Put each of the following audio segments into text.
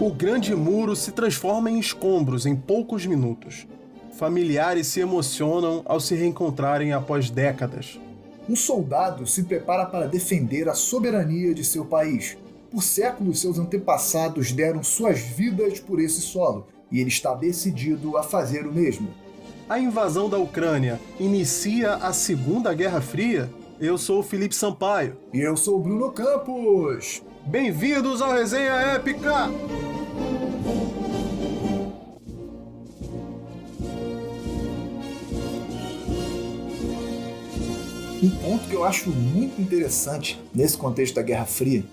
O grande muro se transforma em escombros em poucos minutos. Familiares se emocionam ao se reencontrarem após décadas. Um soldado se prepara para defender a soberania de seu país. Por séculos, seus antepassados deram suas vidas por esse solo, e ele está decidido a fazer o mesmo. A invasão da Ucrânia inicia a Segunda Guerra Fria? Eu sou o Felipe Sampaio. E eu sou o Bruno Campos. Bem-vindos ao Resenha Épica! Um ponto que eu acho muito interessante nesse contexto da Guerra Fria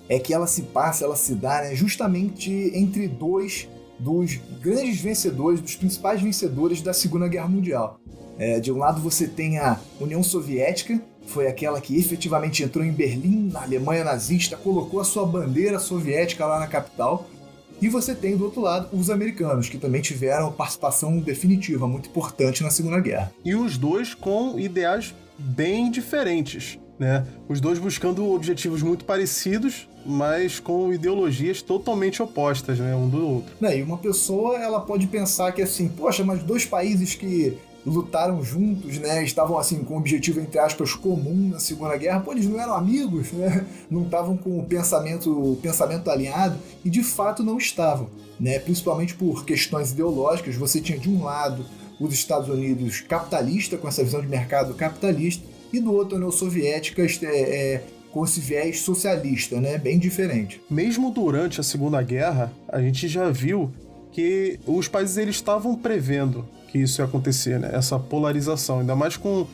é que ela se dá justamente entre dois dos grandes vencedores, dos principais vencedores da Segunda Guerra Mundial. De um lado você tem a União Soviética, foi aquela que efetivamente entrou em Berlim, na Alemanha nazista, colocou a sua bandeira soviética lá na capital. E você tem, do outro lado, os americanos, que também tiveram participação definitiva, muito importante na Segunda Guerra. E os dois com ideais bem diferentes, né? Os dois buscando objetivos muito parecidos, mas com ideologias totalmente opostas, né, um do outro. E uma pessoa, ela pode pensar que assim, poxa, mas dois países que lutaram juntos, né, estavam assim com um objetivo, entre aspas, comum na Segunda Guerra, pô, eles não eram amigos, né, não estavam com o pensamento alinhado, e de fato não estavam, né, principalmente por questões ideológicas. Você tinha de um lado os Estados Unidos capitalista, com essa visão de mercado capitalista, e do outro a União Soviética com esse viés socialista, né, bem diferente. Mesmo durante a Segunda Guerra, a gente já viu que os países eles estavam prevendo que isso ia acontecer, né, essa polarização, ainda mais com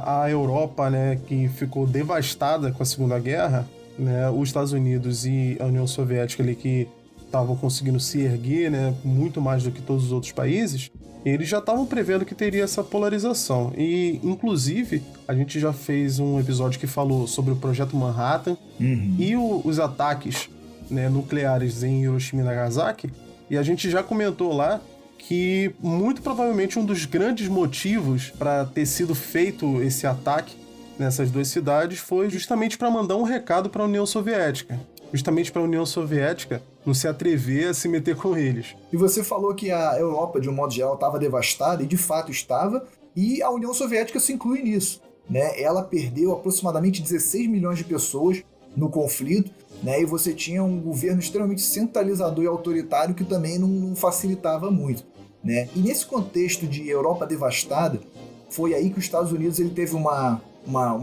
a Europa, né, que ficou devastada com a Segunda Guerra, né, os Estados Unidos e a União Soviética ali que estavam conseguindo se erguer, né, muito mais do que todos os outros países, eles já estavam prevendo que teria essa polarização. E, inclusive, a gente já fez um episódio que falou sobre o Projeto Manhattan e os ataques, né, nucleares em Hiroshima e Nagasaki, e a gente já comentou lá que, muito provavelmente, um dos grandes motivos para ter sido feito esse ataque nessas duas cidades foi justamente para mandar um recado para a União Soviética. Justamente para a União Soviética não se atrever a se meter com eles. E você falou que a Europa, de um modo geral, estava devastada, e de fato estava, e a União Soviética se inclui nisso, né? Ela perdeu aproximadamente 16 milhões de pessoas no conflito, né? E você tinha um governo extremamente centralizador e autoritário que também não facilitava muito, né? E nesse contexto de Europa devastada, foi aí que os Estados Unidos ele teve uma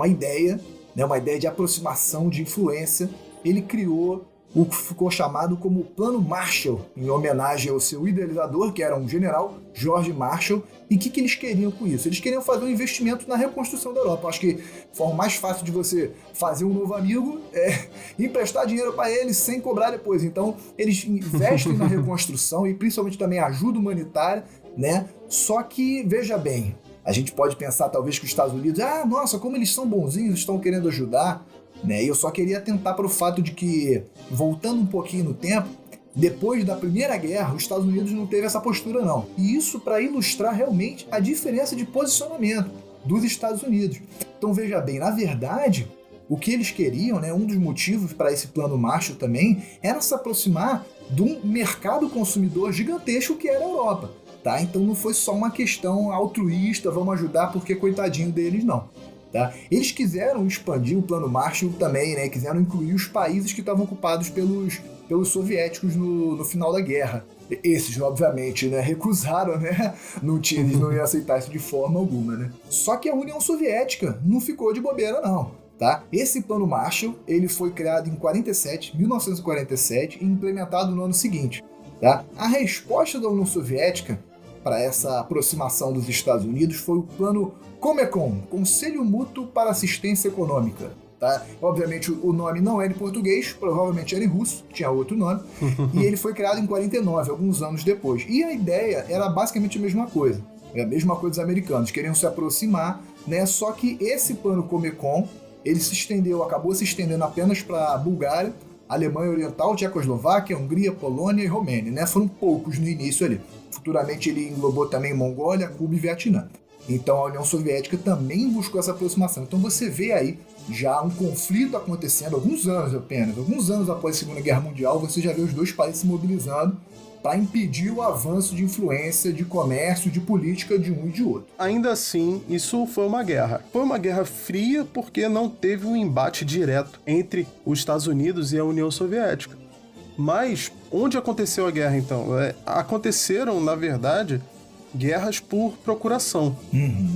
ideia, né? Uma ideia de aproximação, de influência. Ele criou o que ficou chamado como Plano Marshall, em homenagem ao seu idealizador, que era um general, George Marshall. E o que eles queriam com isso? Eles queriam fazer um investimento na reconstrução da Europa. Acho que a forma mais fácil de você fazer um novo amigo é emprestar dinheiro para eles sem cobrar depois. Então, eles investem na reconstrução e principalmente também ajuda humanitária, né? Só que, veja bem, a gente pode pensar talvez que os Estados Unidos, nossa, como eles são bonzinhos, estão querendo ajudar, né? E eu só queria atentar para o fato de que, voltando um pouquinho no tempo, depois da Primeira Guerra, os Estados Unidos não teve essa postura não. E isso para ilustrar realmente a diferença de posicionamento dos Estados Unidos. Então veja bem, na verdade, o que eles queriam, né, um dos motivos para esse plano Marshall também, era se aproximar de um mercado consumidor gigantesco que era a Europa. Tá? Então não foi só uma questão altruísta, vamos ajudar porque coitadinho deles, não. Tá? Eles quiseram expandir o Plano Marshall também, né? Quiseram incluir os países que estavam ocupados pelos soviéticos no final da guerra. Esses, obviamente, né, recusaram, né? Eles não iam aceitar isso de forma alguma, né? Só que a União Soviética não ficou de bobeira, não. Tá? Esse Plano Marshall ele foi criado em 1947 e implementado no ano seguinte. Tá? A resposta da União Soviética para essa aproximação dos Estados Unidos foi o Plano Comecon, Conselho Mútuo para Assistência Econômica. Tá? Obviamente o nome não era em português, provavelmente era em russo, tinha outro nome, e ele foi criado em 49, alguns anos depois. E a ideia era basicamente a mesma coisa dos americanos, queriam se aproximar, né? Só que esse plano Comecon, ele acabou se estendendo apenas para a Bulgária, Alemanha Oriental, Tchecoslováquia, Hungria, Polônia e Romênia, né? Foram poucos no início ali. Futuramente ele englobou também Mongólia, Cuba e Vietnã. Então a União Soviética também buscou essa aproximação. Então você vê aí já um conflito acontecendo, alguns anos após a Segunda Guerra Mundial, você já vê os dois países se mobilizando para impedir o avanço de influência, de comércio, de política de um e de outro. Ainda assim, isso foi uma guerra. Foi uma guerra fria porque não teve um embate direto entre os Estados Unidos e a União Soviética. Mas onde aconteceu a guerra, então? Aconteceram, na verdade, guerras por procuração,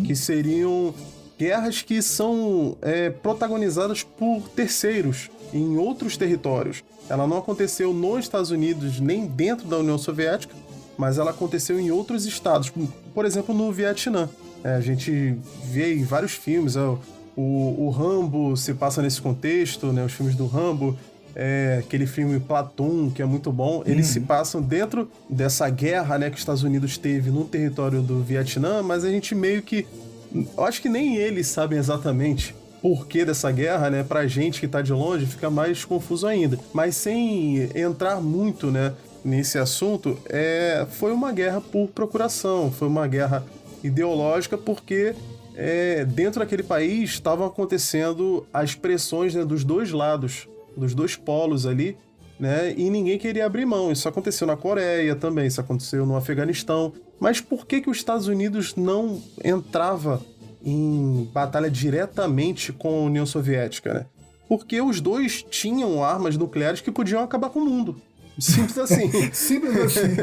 que seriam guerras que são protagonizadas por terceiros em outros territórios. Ela não aconteceu nos Estados Unidos nem dentro da União Soviética, mas ela aconteceu em outros estados, por exemplo, no Vietnã. A gente vê em vários filmes, o Rambo se passa nesse contexto, né? Os filmes do Rambo, aquele filme Platoon, que é muito bom, eles se passam dentro dessa guerra, né, que os Estados Unidos teve no território do Vietnã, mas a gente meio que... Eu acho que nem eles sabem exatamente porquê dessa guerra, né? Pra gente que tá de longe fica mais confuso ainda. Mas sem entrar muito, né, nesse assunto, foi uma guerra por procuração, foi uma guerra ideológica porque dentro daquele país estavam acontecendo as pressões, né, dos dois lados, dos dois polos ali, né? E ninguém queria abrir mão. Isso aconteceu na Coreia também, isso aconteceu no Afeganistão. Mas por que os Estados Unidos não entrava em batalha diretamente com a União Soviética, né? Porque os dois tinham armas nucleares que podiam acabar com o mundo. Simples assim. Simples assim.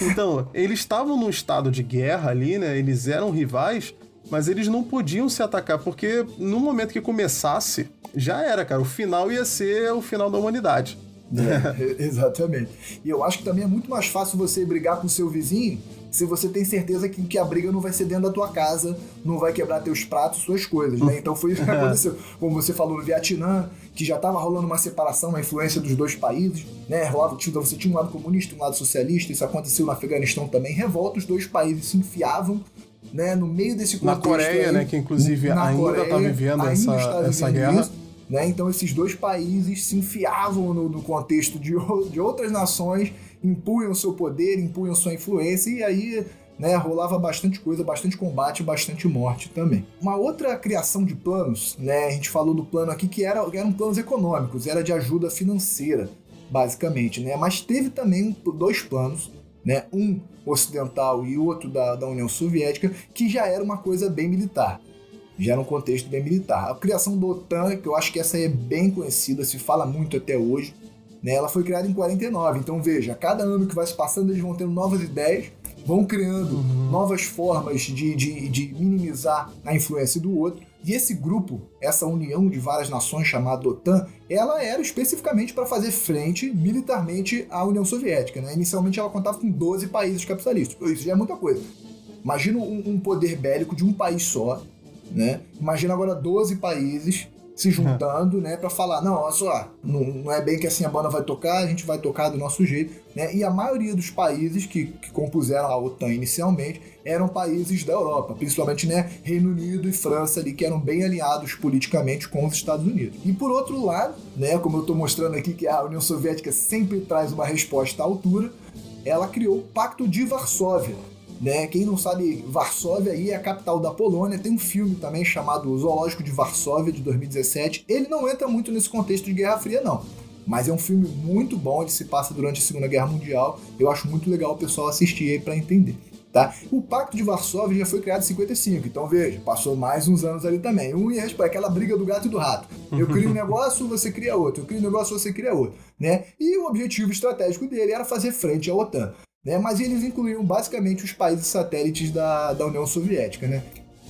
Então, eles estavam num estado de guerra ali, né? Eles eram rivais, mas eles não podiam se atacar, porque no momento que começasse, já era, cara. O final ia ser o final da humanidade. Exatamente. E eu acho que também é muito mais fácil você brigar com o seu vizinho se você tem certeza que a briga não vai ser dentro da tua casa, não vai quebrar teus pratos, suas coisas, né? Então foi isso que aconteceu. Como você falou no Vietnã, que já estava rolando uma separação, uma influência dos dois países, né? Você tinha um lado comunista, um lado socialista, isso aconteceu no Afeganistão também, revolta, os dois países se enfiavam, né, no meio desse contexto. Na Coreia, aí, né, que inclusive ainda está vivendo essa guerra. Isso, né? Então esses dois países se enfiavam no contexto de outras nações, impunham seu poder, impunham sua influência, e aí, né, rolava bastante coisa, bastante combate, bastante morte também. Uma outra criação de planos, né, a gente falou do plano aqui que eram planos econômicos, era de ajuda financeira, basicamente, né, mas teve também dois planos, né, um ocidental e outro da União Soviética, que já era uma coisa bem militar. Já era um contexto bem militar. A criação da OTAN, que eu acho que essa aí é bem conhecida, se fala muito até hoje, né? Ela foi criada em 49, então veja, cada ano que vai se passando eles vão tendo novas ideias, vão criando novas formas de minimizar a influência do outro. E esse grupo, essa união de várias nações chamada OTAN, ela era especificamente para fazer frente militarmente à União Soviética, né? Inicialmente ela contava com 12 países capitalistas, isso já é muita coisa. Imagina um poder bélico de um país só, né? Imagina agora 12 países se juntando, né, para falar, não, olha só, não é bem que assim a banda vai tocar, a gente vai tocar do nosso jeito, né? E a maioria dos países que compuseram a OTAN inicialmente eram países da Europa, principalmente, né, Reino Unido e França ali, que eram bem alinhados politicamente com os Estados Unidos. E por outro lado, né, como eu estou mostrando aqui que a União Soviética sempre traz uma resposta à altura, ela criou o Pacto de Varsóvia, né? Quem não sabe, Varsóvia aí é a capital da Polônia. Tem um filme também chamado Zoológico de Varsóvia, de 2017. Ele não entra muito nesse contexto de Guerra Fria, não. Mas é um filme muito bom, ele se passa durante a Segunda Guerra Mundial. Eu acho muito legal o pessoal assistir aí para entender. Tá? O Pacto de Varsóvia já foi criado em 55, então veja, passou mais uns anos ali também. Aquela briga do gato e do rato. Eu crio um negócio, você cria outro. Eu crio um negócio, você cria outro. Né? E o objetivo estratégico dele era fazer frente à OTAN. Né? Mas eles incluíam basicamente os países satélites da União Soviética, né?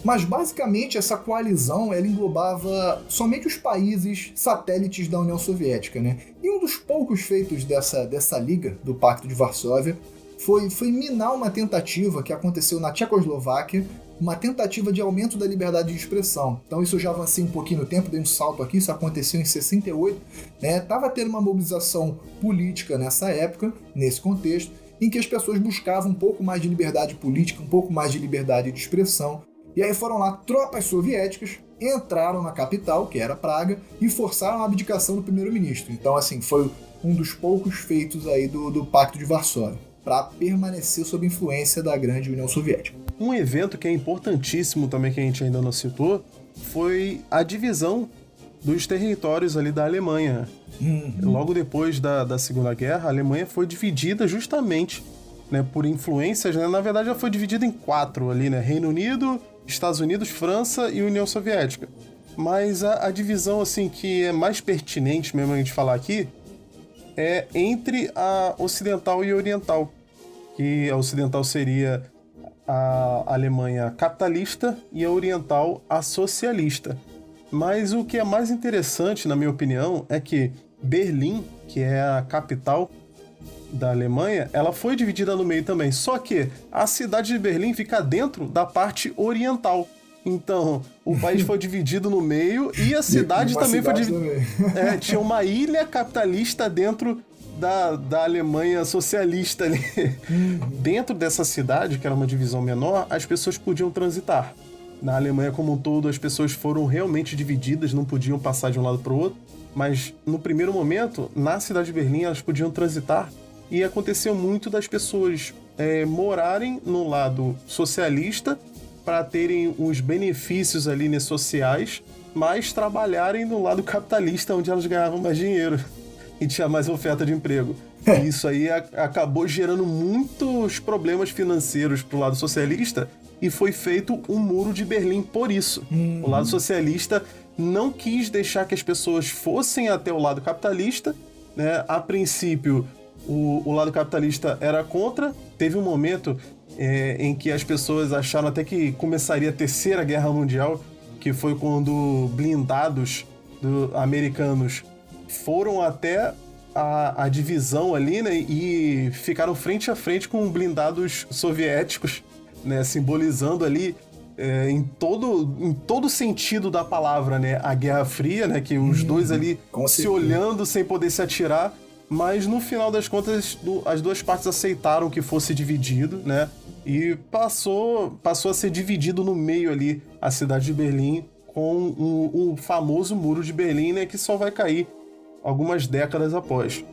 Mas basicamente essa coalizão ela englobava somente os países satélites da União Soviética, né? E um dos poucos feitos dessa liga, do Pacto de Varsóvia, foi minar uma tentativa que aconteceu na Tchecoslováquia, uma tentativa de aumento da liberdade de expressão. Então isso eu já avancei um pouquinho no tempo, dei um salto aqui, isso aconteceu em 68, né? Tava tendo uma mobilização política nessa época, nesse contexto, em que as pessoas buscavam um pouco mais de liberdade política, um pouco mais de liberdade de expressão. E aí foram lá tropas soviéticas, entraram na capital, que era Praga, e forçaram a abdicação do primeiro-ministro. Então, assim, foi um dos poucos feitos aí do Pacto de Varsóvia, para permanecer sob influência da grande União Soviética. Um evento que é importantíssimo também, que a gente ainda não citou, foi a divisão dos territórios ali da Alemanha. Logo depois da Segunda Guerra, a Alemanha foi dividida justamente, né, por influências, né? Na verdade, ela foi dividida em 4 ali, né? Reino Unido, Estados Unidos, França e União Soviética. Mas a divisão, assim, que é mais pertinente mesmo a gente falar aqui é entre a ocidental e a oriental. Que a ocidental seria a Alemanha capitalista e a oriental a socialista. Mas o que é mais interessante, na minha opinião, é que Berlim, que é a capital da Alemanha, ela foi dividida no meio também. Só que a cidade de Berlim fica dentro da parte oriental. Então, o país foi dividido no meio e a cidade também foi dividida. Tinha uma ilha capitalista dentro da Alemanha socialista ali. Dentro dessa cidade, que era uma divisão menor, as pessoas podiam transitar. Na Alemanha como um todo, as pessoas foram realmente divididas, não podiam passar de um lado para o outro. Mas, no primeiro momento, na cidade de Berlim, elas podiam transitar. E aconteceu muito das pessoas morarem no lado socialista para terem os benefícios ali, né, sociais, mas trabalharem no lado capitalista, onde elas ganhavam mais dinheiro e tinha mais oferta de emprego. E isso aí acabou gerando muitos problemas financeiros pro lado socialista e foi feito um muro de Berlim por isso. O lado socialista não quis deixar que as pessoas fossem até o lado capitalista, né? A princípio, o lado capitalista era contra. Teve um momento em que as pessoas acharam até que começaria a Terceira Guerra Mundial, que foi quando blindados americanos foram até a divisão ali, né, e ficaram frente a frente com blindados soviéticos, né, simbolizando ali em todo sentido da palavra, né, a Guerra Fria, né, que os dois ali se olhando sem poder se atirar, mas no final das contas as duas partes aceitaram que fosse dividido, né, e passou a ser dividido no meio ali a cidade de Berlim com o famoso Muro de Berlim, né, que só vai cair algumas décadas após.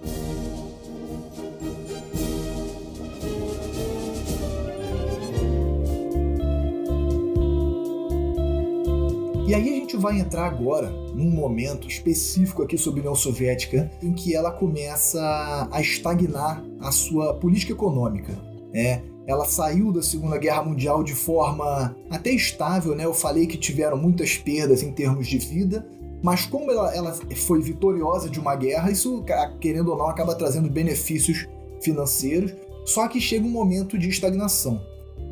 E aí a gente vai entrar agora num momento específico aqui sobre a União Soviética em que ela começa a estagnar a sua política econômica, né? Ela saiu da Segunda Guerra Mundial de forma até estável, né? Eu falei que tiveram muitas perdas em termos de vida, mas como ela foi vitoriosa de uma guerra, isso, querendo ou não, acaba trazendo benefícios financeiros, só que chega um momento de estagnação,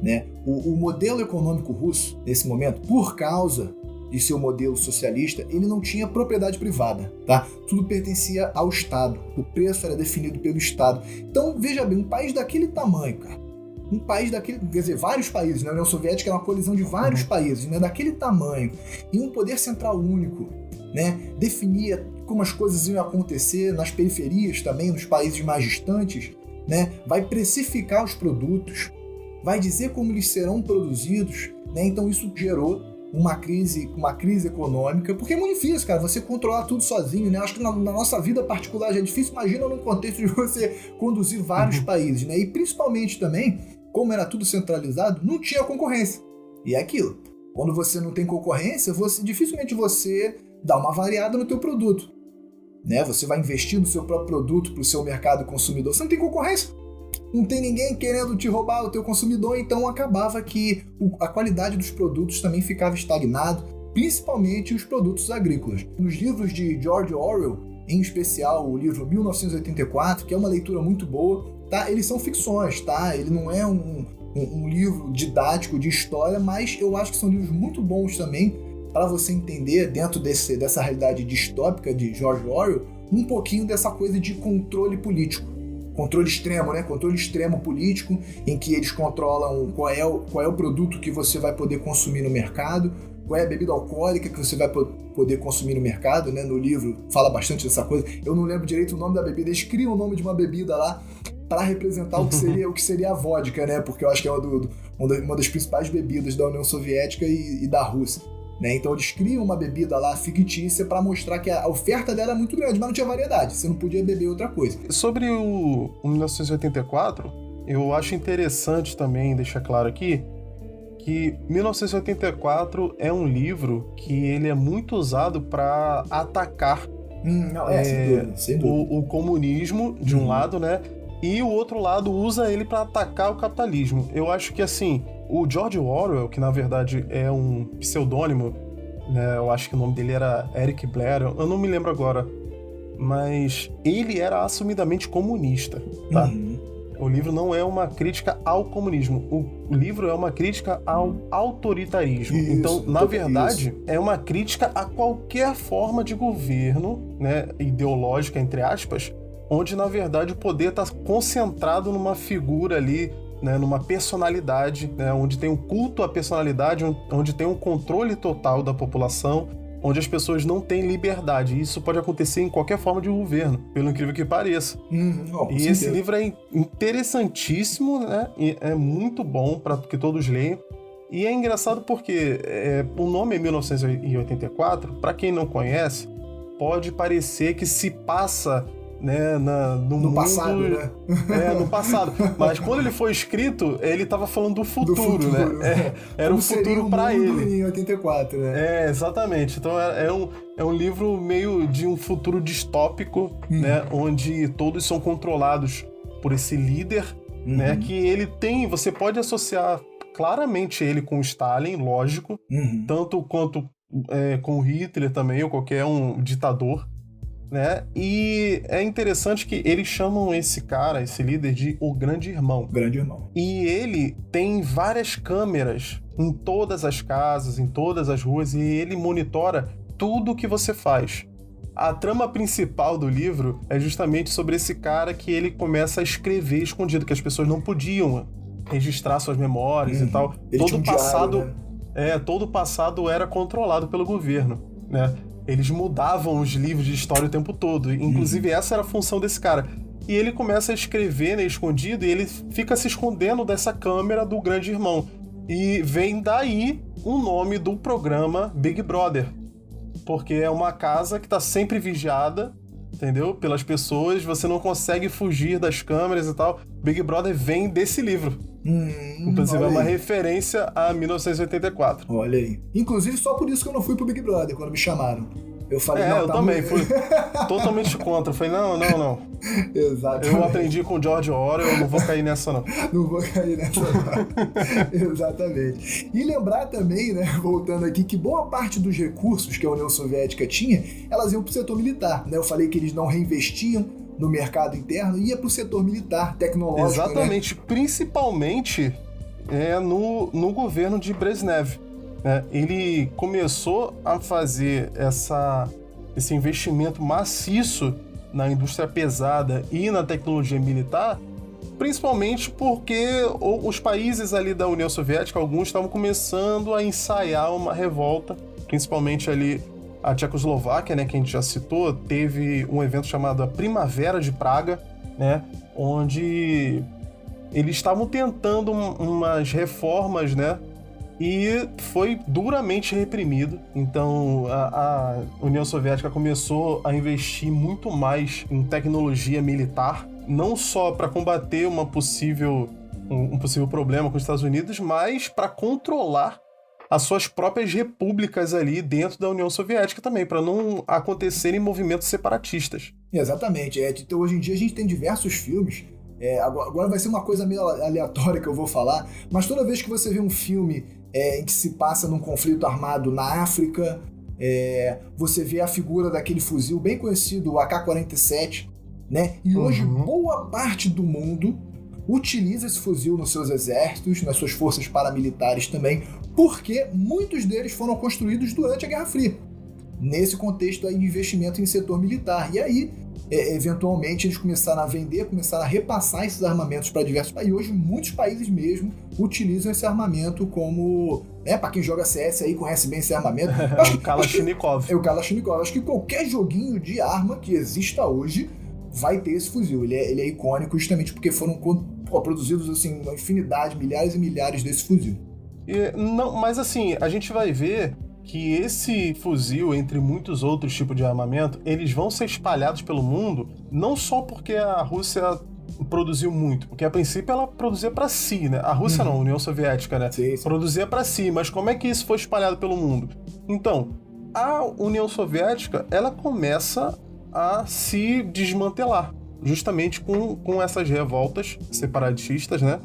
né? O modelo econômico russo, nesse momento, por causa de seu modelo socialista, ele não tinha propriedade privada, tá? Tudo pertencia ao Estado, o preço era definido pelo Estado. Então, veja bem, um país daquele tamanho, cara, um país daquele, quer dizer, vários países, né? A União Soviética é uma colisão de vários países, né? Daquele tamanho, e um poder central único, né? Definia como as coisas iam acontecer nas periferias também, nos países mais distantes, né? Vai precificar os produtos, vai dizer como eles serão produzidos, né? Então isso gerou uma crise econômica, porque é muito difícil, cara, você controlar tudo sozinho, né? Acho que na nossa vida particular já é difícil, imagina num contexto de você conduzir vários países, né? E principalmente também, como era tudo centralizado, não tinha concorrência. E é aquilo, quando você não tem concorrência, dificilmente você dá uma variada no teu produto, né? Você vai investir no seu próprio produto para o seu mercado consumidor, você não tem concorrência. Não tem ninguém querendo te roubar o teu consumidor, então acabava que a qualidade dos produtos também ficava estagnado, principalmente os produtos agrícolas. Nos livros de George Orwell, em especial o livro 1984, que é uma leitura muito boa, tá? Eles são ficções, tá? Ele não é um livro didático de história, mas eu acho que são livros muito bons também para você entender, dentro dessa realidade distópica de George Orwell, um pouquinho dessa coisa de controle político. Controle extremo, né? Controle extremo político, em que eles controlam qual é o produto que você vai poder consumir no mercado, qual é a bebida alcoólica que você vai poder consumir no mercado, né? No livro fala bastante dessa coisa. Eu não lembro direito o nome da bebida, eles criam o nome de uma bebida lá para representar o que seria a vodka, né? Porque eu acho que é uma das principais bebidas da União Soviética e da Rússia. Né? Então eles criam uma bebida lá fictícia para mostrar que a oferta dela é muito grande, mas não tinha variedade, você não podia beber outra coisa. Sobre o 1984, eu acho interessante também deixar claro aqui que 1984 é um livro que ele é muito usado para atacar sem dúvida. O comunismo, de um lado, né? E o outro lado usa ele para atacar o capitalismo. Eu acho que, assim, o George Orwell, que na verdade é um pseudônimo, né? Eu acho que o nome dele era Eric Blair, eu não me lembro agora, mas ele era assumidamente comunista, tá? O livro não é uma crítica ao comunismo, o livro é uma crítica ao autoritarismo. Então, na verdade, é uma crítica a qualquer forma de governo, né, ideológica, entre aspas, onde, na verdade, o poder está concentrado numa figura ali, né, numa personalidade, né, onde tem um culto à personalidade, onde tem um controle total da população, onde as pessoas não têm liberdade. Isso pode acontecer em qualquer forma de governo, pelo incrível que pareça. E esse livro é interessantíssimo, né? E é muito bom para que todos leiam. E é engraçado porque o nome é 1984, para quem não conhece, pode parecer que se passa, né, no mundo, passado, né? No passado. Mas quando ele foi escrito, ele estava falando do futuro, né? Era um futuro para ele. Em 84, né? Exatamente. Então é um livro meio de um futuro distópico, né? Onde todos são controlados por esse líder, né? Que ele tem... Você pode associar claramente ele com Stalin, lógico, tanto quanto com Hitler também, ou qualquer um ditador, né? E é interessante que eles chamam esse cara, esse líder, de o Grande Irmão. Grande Irmão. E ele tem várias câmeras em todas as casas, em todas as ruas, e ele monitora tudo que você faz. A trama principal do livro é justamente sobre esse cara que ele começa a escrever escondido, que as pessoas não podiam registrar suas memórias e tal. Todo o passado era controlado pelo governo, né? Eles mudavam os livros de história o tempo todo. Inclusive, essa era a função desse cara. E ele começa a escrever, né, escondido, e ele fica se escondendo dessa câmera do Grande Irmão. E vem daí o nome do programa Big Brother. Porque é uma casa que está sempre vigiada, entendeu? Pelas pessoas, você não consegue fugir das câmeras e tal. Big Brother vem desse livro. Inclusive, é uma referência a 1984. Olha aí. Inclusive, só por isso que eu não fui pro Big Brother quando me chamaram. Eu falei, eu também fui totalmente contra. Eu falei, não. Exatamente. Eu aprendi com o George Orwell, eu não vou cair nessa, não. Não vou cair nessa, não. Exatamente. E lembrar também, né, voltando aqui, que boa parte dos recursos que a União Soviética tinha, elas iam pro setor militar, né? Eu falei que eles não reinvestiam no mercado interno, ia pro setor militar, tecnológico, exatamente, né? Principalmente no governo de Brezhnev. Ele começou a fazer esse investimento maciço na indústria pesada e na tecnologia militar, principalmente porque os países ali da União Soviética, alguns estavam começando a ensaiar uma revolta, principalmente ali a Tchecoslováquia, né, que a gente já citou, teve um evento chamado a Primavera de Praga, né, onde eles estavam tentando umas reformas, né, e foi duramente reprimido. Então a União Soviética começou a investir muito mais em tecnologia militar, não só para combater um possível problema com os Estados Unidos, mas para controlar as suas próprias repúblicas ali dentro da União Soviética também, para não acontecerem movimentos separatistas. Exatamente. Então, hoje em dia a gente tem diversos filmes. Agora vai ser uma coisa meio aleatória que eu vou falar, mas toda vez que você vê um filme em que se passa num conflito armado na África, você vê a figura daquele fuzil bem conhecido, o AK-47, né? E hoje boa parte do mundo utiliza esse fuzil nos seus exércitos, nas suas forças paramilitares também, porque muitos deles foram construídos durante a Guerra Fria, nesse contexto aí de investimento em setor militar. E aí, eventualmente, eles começaram a vender, começaram a repassar esses armamentos para diversos países. E hoje, muitos países mesmo utilizam esse armamento como... para quem joga CS aí, conhece bem esse armamento. O Kalashnikov. É o Kalashnikov. Acho que qualquer joguinho de arma que exista hoje vai ter esse fuzil. Ele é icônico justamente porque foram produzidos assim, uma infinidade, milhares e milhares desse fuzil. Mas assim, a gente vai ver que esse fuzil, entre muitos outros tipos de armamento, eles vão ser espalhados pelo mundo, não só porque a Rússia produziu muito? Porque a princípio ela produzia para si, né? A Rússia não, a União Soviética, né? Sim. Produzia para si, mas como é que isso foi espalhado pelo mundo? Então, a União Soviética, ela começa a se desmantelar, justamente com essas revoltas separatistas, né?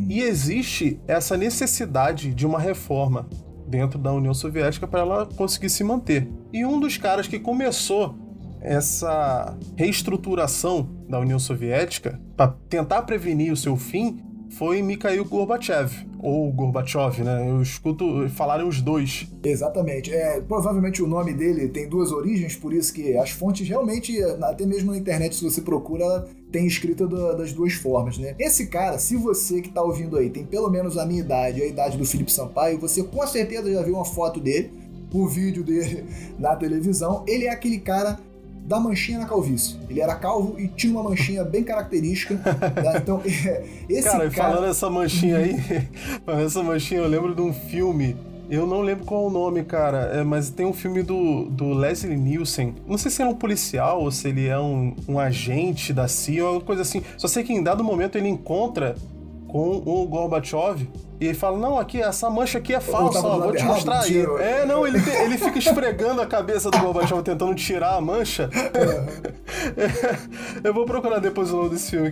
E existe essa necessidade de uma reforma dentro da União Soviética para ela conseguir se manter. E um dos caras que começou essa reestruturação da União Soviética para tentar prevenir o seu fim foi Mikhail Gorbachev, ou Gorbachev, né? Eu escuto falarem os dois. Exatamente. Provavelmente o nome dele tem duas origens, por isso que as fontes realmente, até mesmo na internet, se você procura, tem escrita das duas formas, né? Esse cara, se você que tá ouvindo aí tem pelo menos a minha idade, a idade do Felipe Sampaio, você com certeza já viu uma foto dele, um vídeo dele na televisão. Ele é aquele cara da manchinha na calvície. Ele era calvo e tinha uma manchinha bem característica. Né? Então, esse cara... falando essa manchinha aí, essa manchinha eu lembro de um filme, eu não lembro qual é o nome, cara, mas tem um filme do Leslie Nielsen, não sei se ele é um policial ou se ele é um agente da CIA ou uma coisa assim, só sei que em dado momento ele encontra com o Gorbachev e ele fala, não, aqui, essa mancha aqui é falsa, ó, vou te mostrar aí. Ele fica esfregando a cabeça do Gorbachev tentando tirar a mancha. Eu vou procurar depois o nome desse filme.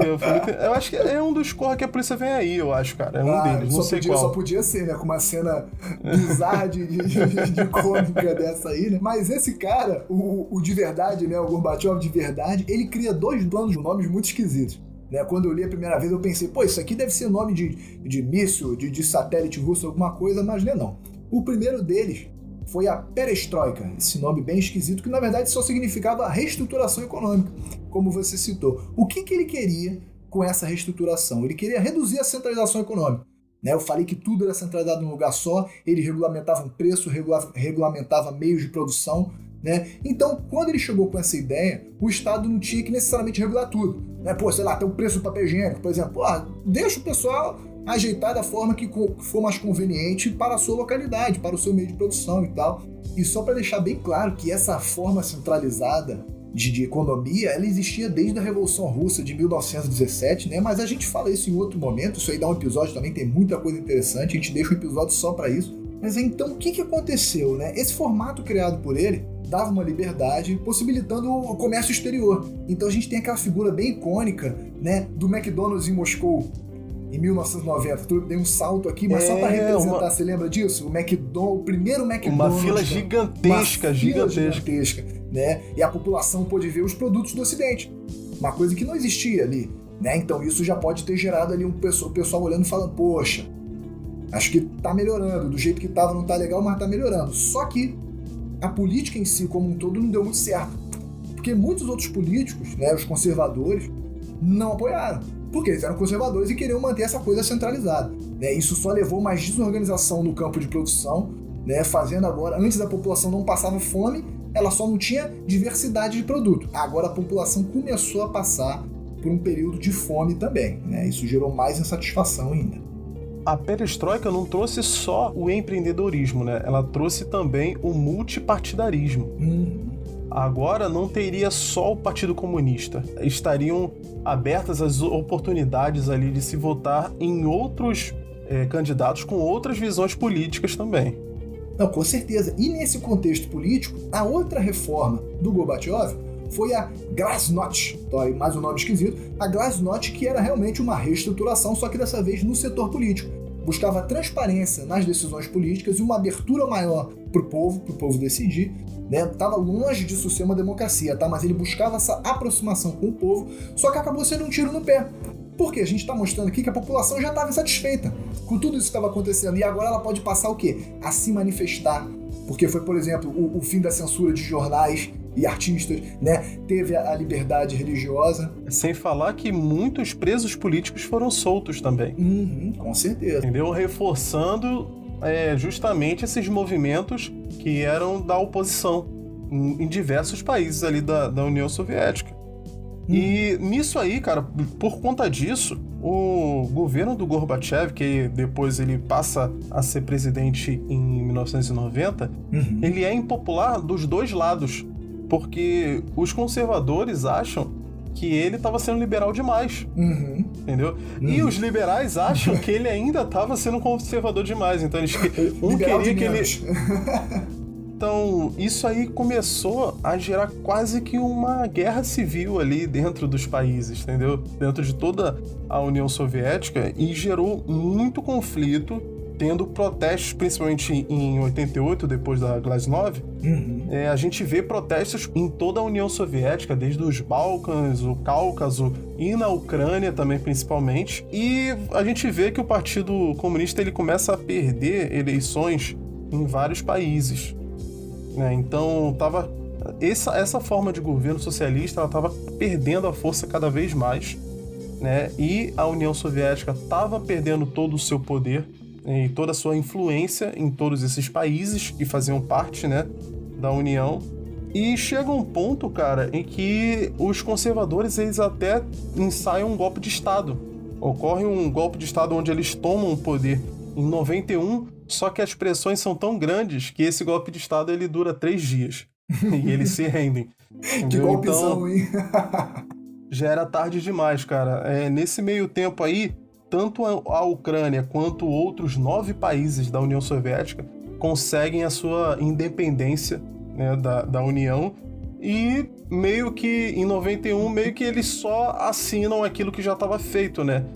Eu acho que é um dos Corra que a polícia vem aí, eu acho, cara. É um deles, não sei qual. Só podia ser, né? Com uma cena bizarra de cômica dessa aí, né? Mas esse cara, o de verdade, né? O Gorbachev de verdade, ele cria dois planos de nomes muito esquisitos. Né? Quando eu li a primeira vez, eu pensei, pô, isso aqui deve ser nome de míssil, de satélite russo, alguma coisa, mas não é não. O primeiro deles foi a Perestroika, esse nome bem esquisito, que na verdade só significava reestruturação econômica, como você citou. O que ele queria com essa reestruturação? Ele queria reduzir a centralização econômica. Né? Eu falei que tudo era centralizado num lugar só, ele regulamentava um preço, regulamentava meios de produção. Né? Então, quando ele chegou com essa ideia, o Estado não tinha que necessariamente regular tudo. Né? Pô, sei lá, tem o preço do papel higiênico, por exemplo. Pô, deixa o pessoal ajeitar da forma que for mais conveniente para a sua localidade, para o seu meio de produção e tal. E só para deixar bem claro que essa forma centralizada de economia, ela existia desde a Revolução Russa de 1917, né? Mas a gente fala isso em outro momento, isso aí dá um episódio também, tem muita coisa interessante, a gente deixa um episódio só para isso. Mas então, o que aconteceu, né? Esse formato criado por ele dava uma liberdade, possibilitando o comércio exterior. Então a gente tem aquela figura bem icônica, né, do McDonald's em Moscou, em 1990. Tu dei um salto aqui, mas só para representar, você lembra disso? O primeiro McDonald's. Uma fila gigantesca, gigantesca, né? E a população pôde ver os produtos do Ocidente. Uma coisa que não existia ali, né? Então isso já pode ter gerado ali o pessoal olhando e falando, poxa, acho que tá melhorando, do jeito que tava não tá legal, mas tá melhorando. Só que a política em si, como um todo, não deu muito certo. Porque muitos outros políticos, né, os conservadores, não apoiaram. Porque eles eram conservadores e queriam manter essa coisa centralizada. Né? Isso só levou mais desorganização no campo de produção, né, fazendo agora, antes a população não passava fome, ela só não tinha diversidade de produto. Agora a população começou a passar por um período de fome também. Né? Isso gerou mais insatisfação ainda. A perestroika não trouxe só o empreendedorismo, né? Ela trouxe também o multipartidarismo. Agora não teria só o Partido Comunista. Estariam abertas as oportunidades ali de se votar em outros candidatos com outras visões políticas também. Não, com certeza. E nesse contexto político, a outra reforma do Gorbachev foi a Glasnost, mais um nome esquisito, a Glasnost, que era realmente uma reestruturação, só que dessa vez no setor político. Buscava transparência nas decisões políticas e uma abertura maior para o povo decidir. Né? Tava longe disso ser uma democracia, tá? Mas ele buscava essa aproximação com o povo, só que acabou sendo um tiro no pé. Porque a gente está mostrando aqui que a população já estava insatisfeita com tudo isso que estava acontecendo, e agora ela pode passar o quê? A se manifestar. Porque foi, por exemplo, o fim da censura de jornais e artistas, né? Teve a liberdade religiosa. Sem falar que muitos presos políticos foram soltos também. Com certeza. Entendeu? Reforçando justamente esses movimentos que eram da oposição em diversos países ali da União Soviética. E nisso aí, cara, por conta disso, o governo do Gorbachev, que depois ele passa a ser presidente em 1990, ele é impopular dos dois lados. Porque os conservadores acham que ele estava sendo liberal demais, entendeu? E os liberais acham que ele ainda estava sendo conservador demais, então eles queria que ele... Então, isso aí começou a gerar quase que uma guerra civil ali dentro dos países, entendeu? Dentro de toda a União Soviética, e gerou muito conflito, tendo protestos, principalmente em 88, depois da Glasnost. A gente vê protestos em toda a União Soviética, desde os Balcãs, o Cáucaso e na Ucrânia também, principalmente. E a gente vê que o Partido Comunista ele começa a perder eleições em vários países. Então, essa forma de governo socialista ela estava perdendo a força cada vez mais, né? E a União Soviética estava perdendo todo o seu poder e toda a sua influência em todos esses países que faziam parte, né, da União. E chega um ponto, cara, em que os conservadores eles até ensaiam um golpe de Estado. Ocorre um golpe de Estado onde eles tomam o poder em 91, só que as pressões são tão grandes que esse golpe de Estado ele dura 3 dias. E eles se rendem. Que golpezão, então, hein? Já era tarde demais, cara. Nesse meio tempo aí, tanto a Ucrânia quanto outros 9 países da União Soviética conseguem a sua independência, né, da União. E meio que em 91, meio que eles só assinam aquilo que já estava feito, né?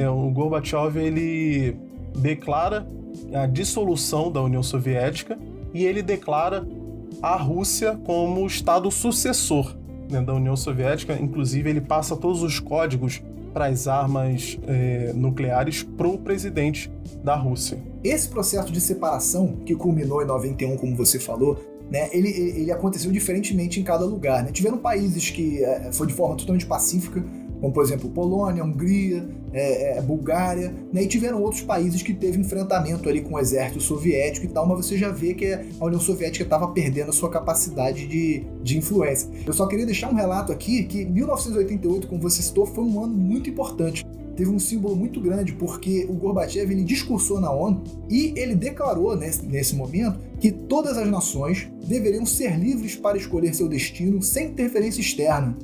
O Gorbachev, ele declara a dissolução da União Soviética e ele declara a Rússia como estado sucessor, né, da União Soviética. Inclusive, ele passa todos os códigos para as armas nucleares pro presidente da Rússia. Esse processo de separação, que culminou em 91, como você falou, né, ele aconteceu diferentemente em cada lugar. Né? Tiveram países que foi de forma totalmente pacífica, como, por exemplo, Polônia, Hungria, Bulgária, né? E tiveram outros países que teve enfrentamento ali com o exército soviético e tal, mas você já vê que a União Soviética estava perdendo a sua capacidade de influência. Eu só queria deixar um relato aqui que 1988, como você citou, foi um ano muito importante. Teve um símbolo muito grande, porque o Gorbachev ele discursou na ONU e ele declarou nesse momento que todas as nações deveriam ser livres para escolher seu destino sem interferência externa.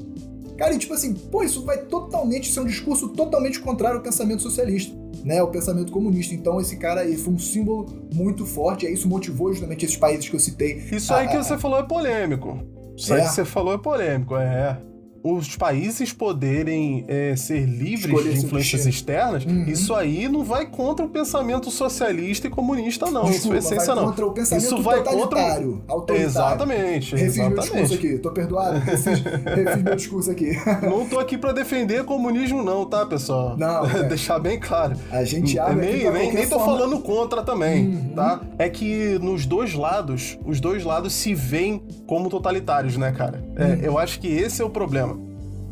Cara, e tipo assim, isso vai totalmente ser um discurso totalmente contrário ao pensamento socialista, né, ao pensamento comunista. Então esse cara aí foi um símbolo muito forte, e isso motivou justamente esses países que eu citei. Isso aí que você falou é polêmico. Isso aí que você falou é polêmico, Os países poderem ser livres de influências externas, isso aí não vai contra o pensamento socialista e comunista, não. Desculpa, isso é essência, não. Contra o pensamento isso vai autoritário. Exatamente. Refiz meu discurso aqui, tô perdoado? Refiz meu discurso aqui. Não tô aqui pra defender comunismo, não, tá, pessoal? Não. Deixar bem claro. A gente abre aqui pra nem tô forma. falando contra também, tá? É que os dois lados se veem como totalitários, né, cara? Eu acho que esse é o problema.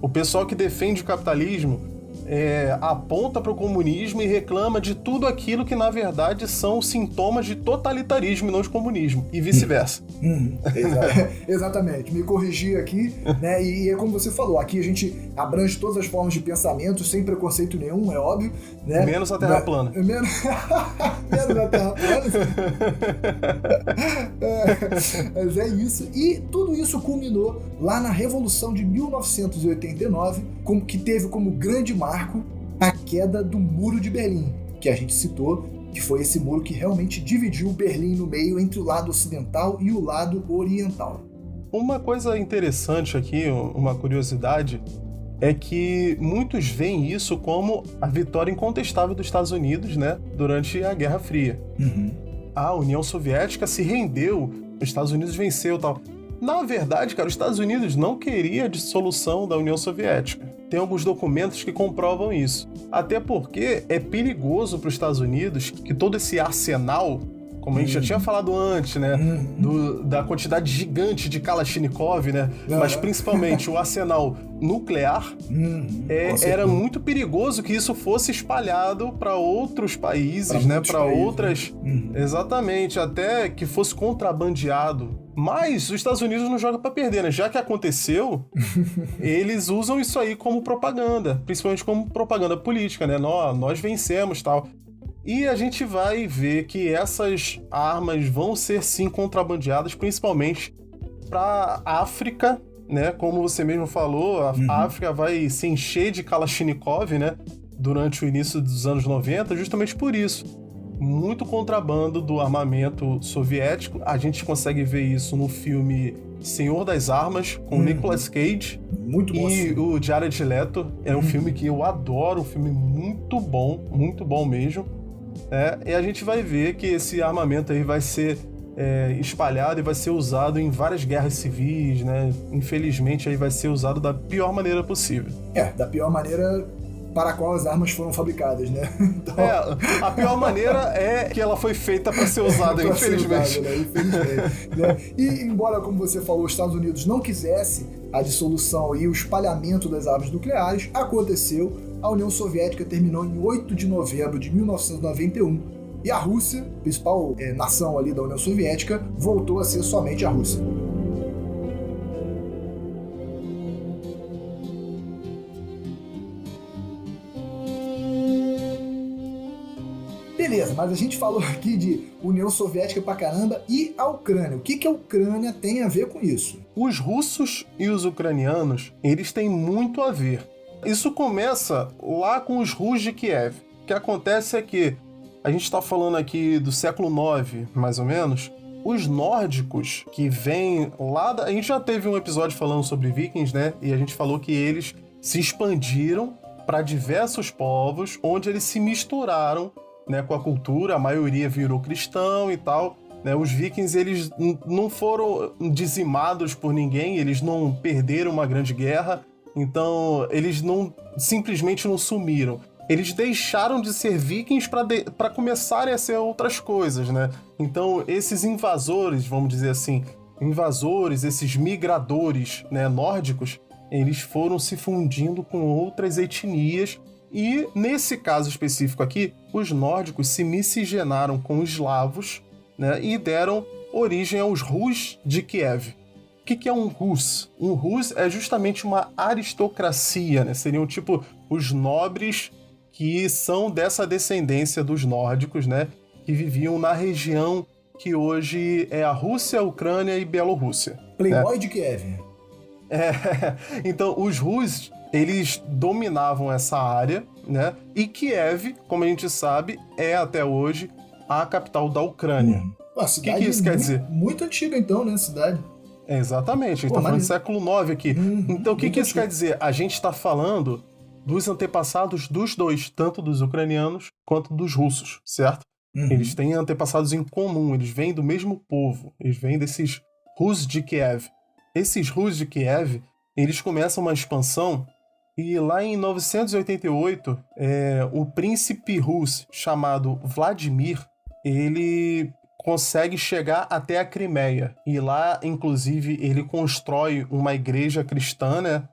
O pessoal que defende o capitalismo aponta para o comunismo e reclama de tudo aquilo que, na verdade, são sintomas de totalitarismo e não de comunismo, e vice-versa. Exatamente. Me corrigi aqui, né? E é como você falou, aqui a gente abrange todas as formas de pensamento, sem preconceito nenhum, é óbvio. Né? Menos a Terra plana. Menos a Terra plana. Mas é isso. E tudo isso culminou lá na Revolução de 1989, que teve como grande marco a queda do Muro de Berlim, que a gente citou, que foi esse muro que realmente dividiu Berlim no meio entre o lado ocidental e o lado oriental. Uma coisa interessante aqui, uma curiosidade, é que muitos veem isso como a vitória incontestável dos Estados Unidos, né, durante a Guerra Fria. A União Soviética se rendeu, os Estados Unidos venceu e tal. Na verdade, cara, os Estados Unidos não queria a dissolução da União Soviética. Tem alguns documentos que comprovam isso. Até porque é perigoso para os Estados Unidos que todo esse arsenal, como a gente já tinha falado antes, né, da quantidade gigante de Kalashnikov, né, mas principalmente o arsenal nuclear, era muito perigoso que isso fosse espalhado para outros países, né, para outras... Exatamente, até que fosse contrabandeado. Mas os Estados Unidos não jogam para perder, né? Já que aconteceu, eles usam isso aí como propaganda, principalmente como propaganda política, né? Nós vencemos e tal. E a gente vai ver que essas armas vão ser sim contrabandeadas, principalmente para África né? Como você mesmo falou, a África vai se encher de Kalashnikov, né? Durante o início dos anos 90, justamente por isso. Muito contrabando do armamento soviético. A gente consegue ver isso no filme Senhor das Armas, com Nicolas Cage. Muito bom. E o Jared Leto. É um filme que eu adoro, um filme muito bom mesmo. E a gente vai ver que esse armamento aí vai ser espalhado e vai ser usado em várias guerras civis, né? Infelizmente aí vai ser usado da pior maneira possível. Da pior maneira para a qual as armas foram fabricadas, né? Então... a pior maneira é que ela foi feita para ser usada, infelizmente. Né? E embora, como você falou, os Estados Unidos não quisesse a dissolução e o espalhamento das armas nucleares, aconteceu. A União Soviética terminou em 8 de novembro de 1991 e a Rússia, principal nação ali da União Soviética, voltou a ser somente a Rússia. Beleza, mas a gente falou aqui de União Soviética pra caramba e a Ucrânia. O que a Ucrânia tem a ver com isso? Os russos e os ucranianos, eles têm muito a ver. Isso começa lá com os Rus de Kiev. O que acontece é que a gente está falando aqui do século IX, mais ou menos. Os nórdicos que vêm lá A gente já teve um episódio falando sobre vikings, né? E a gente falou que eles se expandiram para diversos povos, onde eles se misturaram, né, com a cultura. A maioria virou cristão e tal. Né? Os vikings, eles não foram dizimados por ninguém, eles não perderam uma grande guerra. Então, eles simplesmente não sumiram. Eles deixaram de ser vikings para começarem a ser outras coisas, né? Então, esses invasores, vamos dizer assim, esses migradores, né, nórdicos, eles foram se fundindo com outras etnias e, nesse caso específico aqui, os nórdicos se miscigenaram com os eslavos, né, e deram origem aos Rus de Kiev. O que é um Rus? Um Rus é justamente uma aristocracia, né? Seriam tipo os nobres que são dessa descendência dos nórdicos, né? Que viviam na região que hoje é a Rússia, a Ucrânia e Bielorrússia. Playboy, né? De Kiev. Então, os Rus, eles dominavam essa área, né? E Kiev, como a gente sabe, é até hoje a capital da Ucrânia. A cidade que isso quer dizer? Muito antiga, então, né? A cidade. Exatamente, a gente está falando do século IX aqui. Então, o que isso quer dizer? A gente está falando dos antepassados dos dois, tanto dos ucranianos quanto dos russos, certo? Eles têm antepassados em comum, eles vêm do mesmo povo, eles vêm desses Rus de Kiev. Esses Rus de Kiev, eles começam uma expansão e lá em 988, o príncipe Rus chamado Vladimir, ele consegue chegar até a Crimeia. E lá, inclusive, ele constrói uma igreja cristã, né?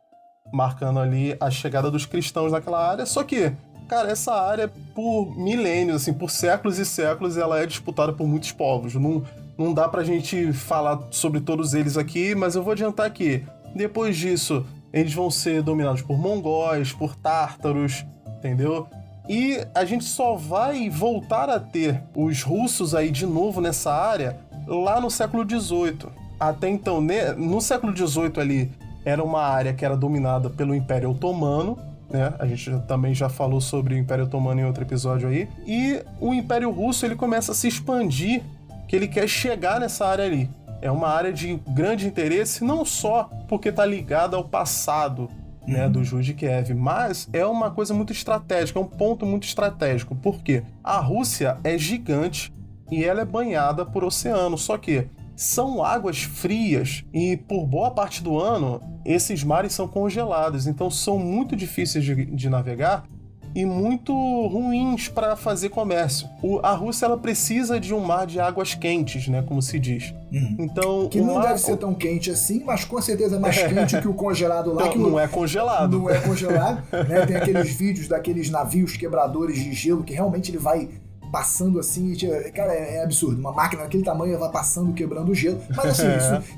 Marcando ali a chegada dos cristãos naquela área. Só que, cara, essa área, por milênios, assim, por séculos e séculos, ela é disputada por muitos povos. Não dá pra gente falar sobre todos eles aqui, mas eu vou adiantar que, depois disso, eles vão ser dominados por mongóis, por tártaros, entendeu? E a gente só vai voltar a ter os russos aí de novo nessa área lá no século XVIII. Até então, no século XVIII ali, era uma área que era dominada pelo Império Otomano, né? A gente também já falou sobre o Império Otomano em outro episódio aí. E o Império Russo, ele começa a se expandir, que ele quer chegar nessa área ali. É uma área de grande interesse, não só porque está ligada ao passado, né, do Rus de Kiev, mas é uma coisa muito estratégica, é um ponto muito estratégico. Por quê? A Rússia é gigante e ela é banhada por oceano, só que são águas frias e por boa parte do ano esses mares são congelados, então são muito difíceis de navegar e muito ruins para fazer comércio. A Rússia, ela precisa de um mar de águas quentes, né, como se diz. Então, que não deve ser tão quente assim, mas com certeza é mais quente que o congelado lá. Então, que não é congelado. Não é congelado, né? Tem aqueles vídeos daqueles navios quebradores de gelo que realmente ele vai passando assim, cara, é absurdo. Uma máquina daquele tamanho vai passando, quebrando o gelo. Mas assim,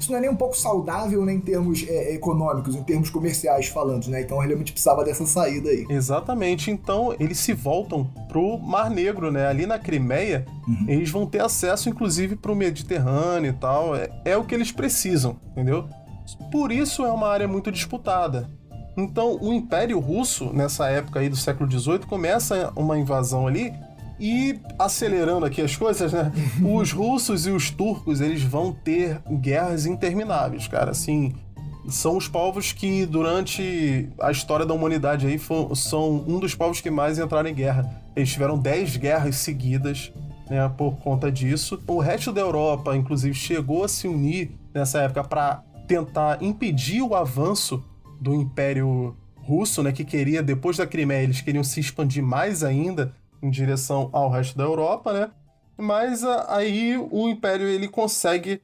isso não é nem um pouco saudável, nem em termos econômicos, em termos comerciais falando, né? Então realmente precisava dessa saída aí. Exatamente. Então eles se voltam pro Mar Negro, né? Ali na Crimeia, eles vão ter acesso, inclusive, pro Mediterrâneo e tal. É o que eles precisam, entendeu? Por isso é uma área muito disputada. Então, o Império Russo, nessa época aí do século XVIII, começa uma invasão ali e, acelerando aqui as coisas, né? Os russos e os turcos, eles vão ter guerras intermináveis, cara. Assim, são os povos que, durante a história da humanidade aí, são um dos povos que mais entraram em guerra. Eles tiveram 10 guerras seguidas, né, por conta disso. O resto da Europa, inclusive, chegou a se unir nessa época para tentar impedir o avanço do Império Russo, né, que queria, depois da Crimeia, eles queriam se expandir mais ainda em direção ao resto da Europa, né? Mas aí o Império ele consegue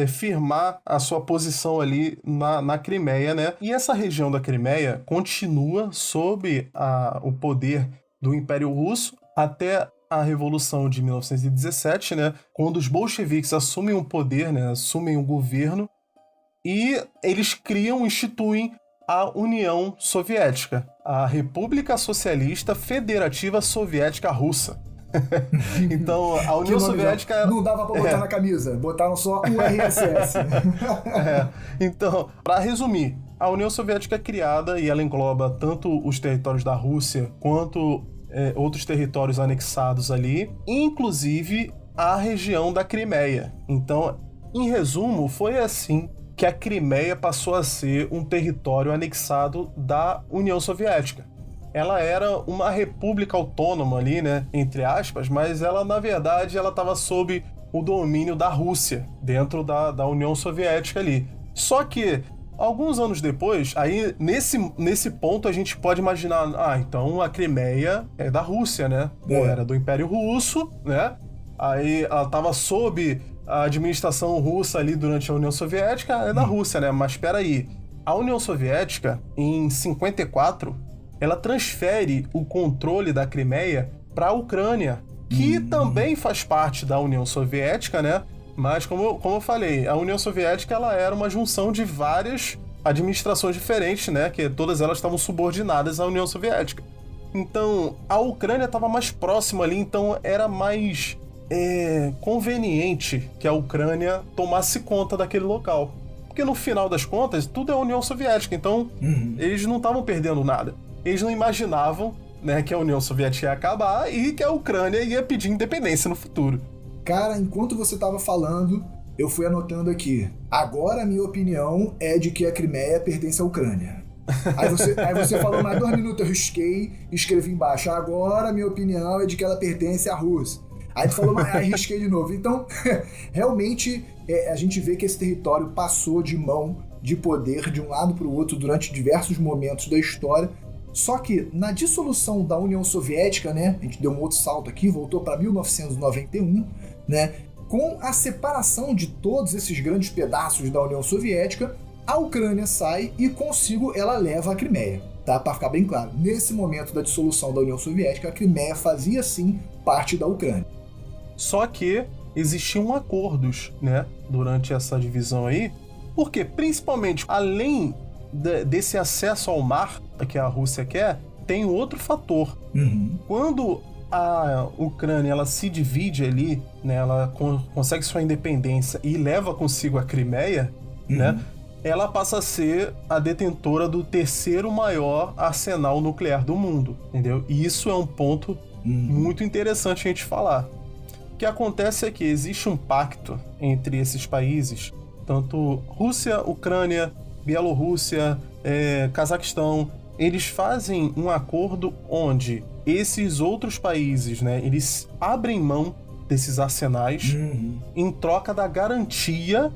firmar a sua posição ali na Crimeia, né? E essa região da Crimeia continua sob o poder do Império Russo até a Revolução de 1917, né? Quando os bolcheviques assumem o poder, né? Assumem o governo e eles instituem a União Soviética, a República Socialista Federativa Soviética Russa. Então, a União Soviética... Não dava pra botar na camisa, botaram só URSS. Então, para resumir, a União Soviética é criada e ela engloba tanto os territórios da Rússia quanto outros territórios anexados ali, inclusive a região da Crimeia. Então, em resumo, foi assim que a Crimeia passou a ser um território anexado da União Soviética. Ela era uma república autônoma ali, né, entre aspas, mas ela, na verdade, ela estava sob o domínio da Rússia, dentro da União Soviética ali. Só que, alguns anos depois, aí nesse ponto a gente pode imaginar, então a Crimeia é da Rússia, né? Era do Império Russo, né? Aí ela estava sob a administração russa ali durante a União Soviética, é da Rússia, né? Mas espera aí, a União Soviética, em 54, ela transfere o controle da Crimeia para a Ucrânia, que também faz parte da União Soviética, né? Mas, como eu falei, a União Soviética ela era uma junção de várias administrações diferentes, né? Que todas elas estavam subordinadas à União Soviética. Então, a Ucrânia estava mais próxima ali, então era mais conveniente que a Ucrânia tomasse conta daquele local. Porque no final das contas, tudo é a União Soviética, então eles não estavam perdendo nada. Eles não imaginavam, né, que a União Soviética ia acabar e que a Ucrânia ia pedir independência no futuro. Cara, enquanto você estava falando, eu fui anotando aqui. Agora a minha opinião é de que a Crimeia pertence à Ucrânia. Aí você falou mais 2 minutos, eu risquei e escrevi embaixo. Agora a minha opinião é de que ela pertence à Rússia. Aí tu falou, aí risquei de novo. Então, realmente, a gente vê que esse território passou de mão de poder de um lado para o outro durante diversos momentos da história. Só que, na dissolução da União Soviética, né, a gente deu um outro salto aqui, voltou para 1991, né, com a separação de todos esses grandes pedaços da União Soviética, a Ucrânia sai e consigo ela leva a Crimeia. Tá? Para ficar bem claro, nesse momento da dissolução da União Soviética, a Crimeia fazia sim parte da Ucrânia. Só que existiam acordos, né, durante essa divisão aí, porque principalmente além desse acesso ao mar que a Rússia quer, tem outro fator. Quando a Ucrânia ela se divide ali, né, ela consegue sua independência e leva consigo a Crimeia, né, ela passa a ser a detentora do 3º maior arsenal nuclear do mundo, entendeu? E isso é um ponto muito interessante a gente falar. O que acontece é que existe um pacto entre esses países, tanto Rússia, Ucrânia, Bielorrússia, Cazaquistão, eles fazem um acordo onde esses outros países, né, eles abrem mão desses arsenais em troca da garantia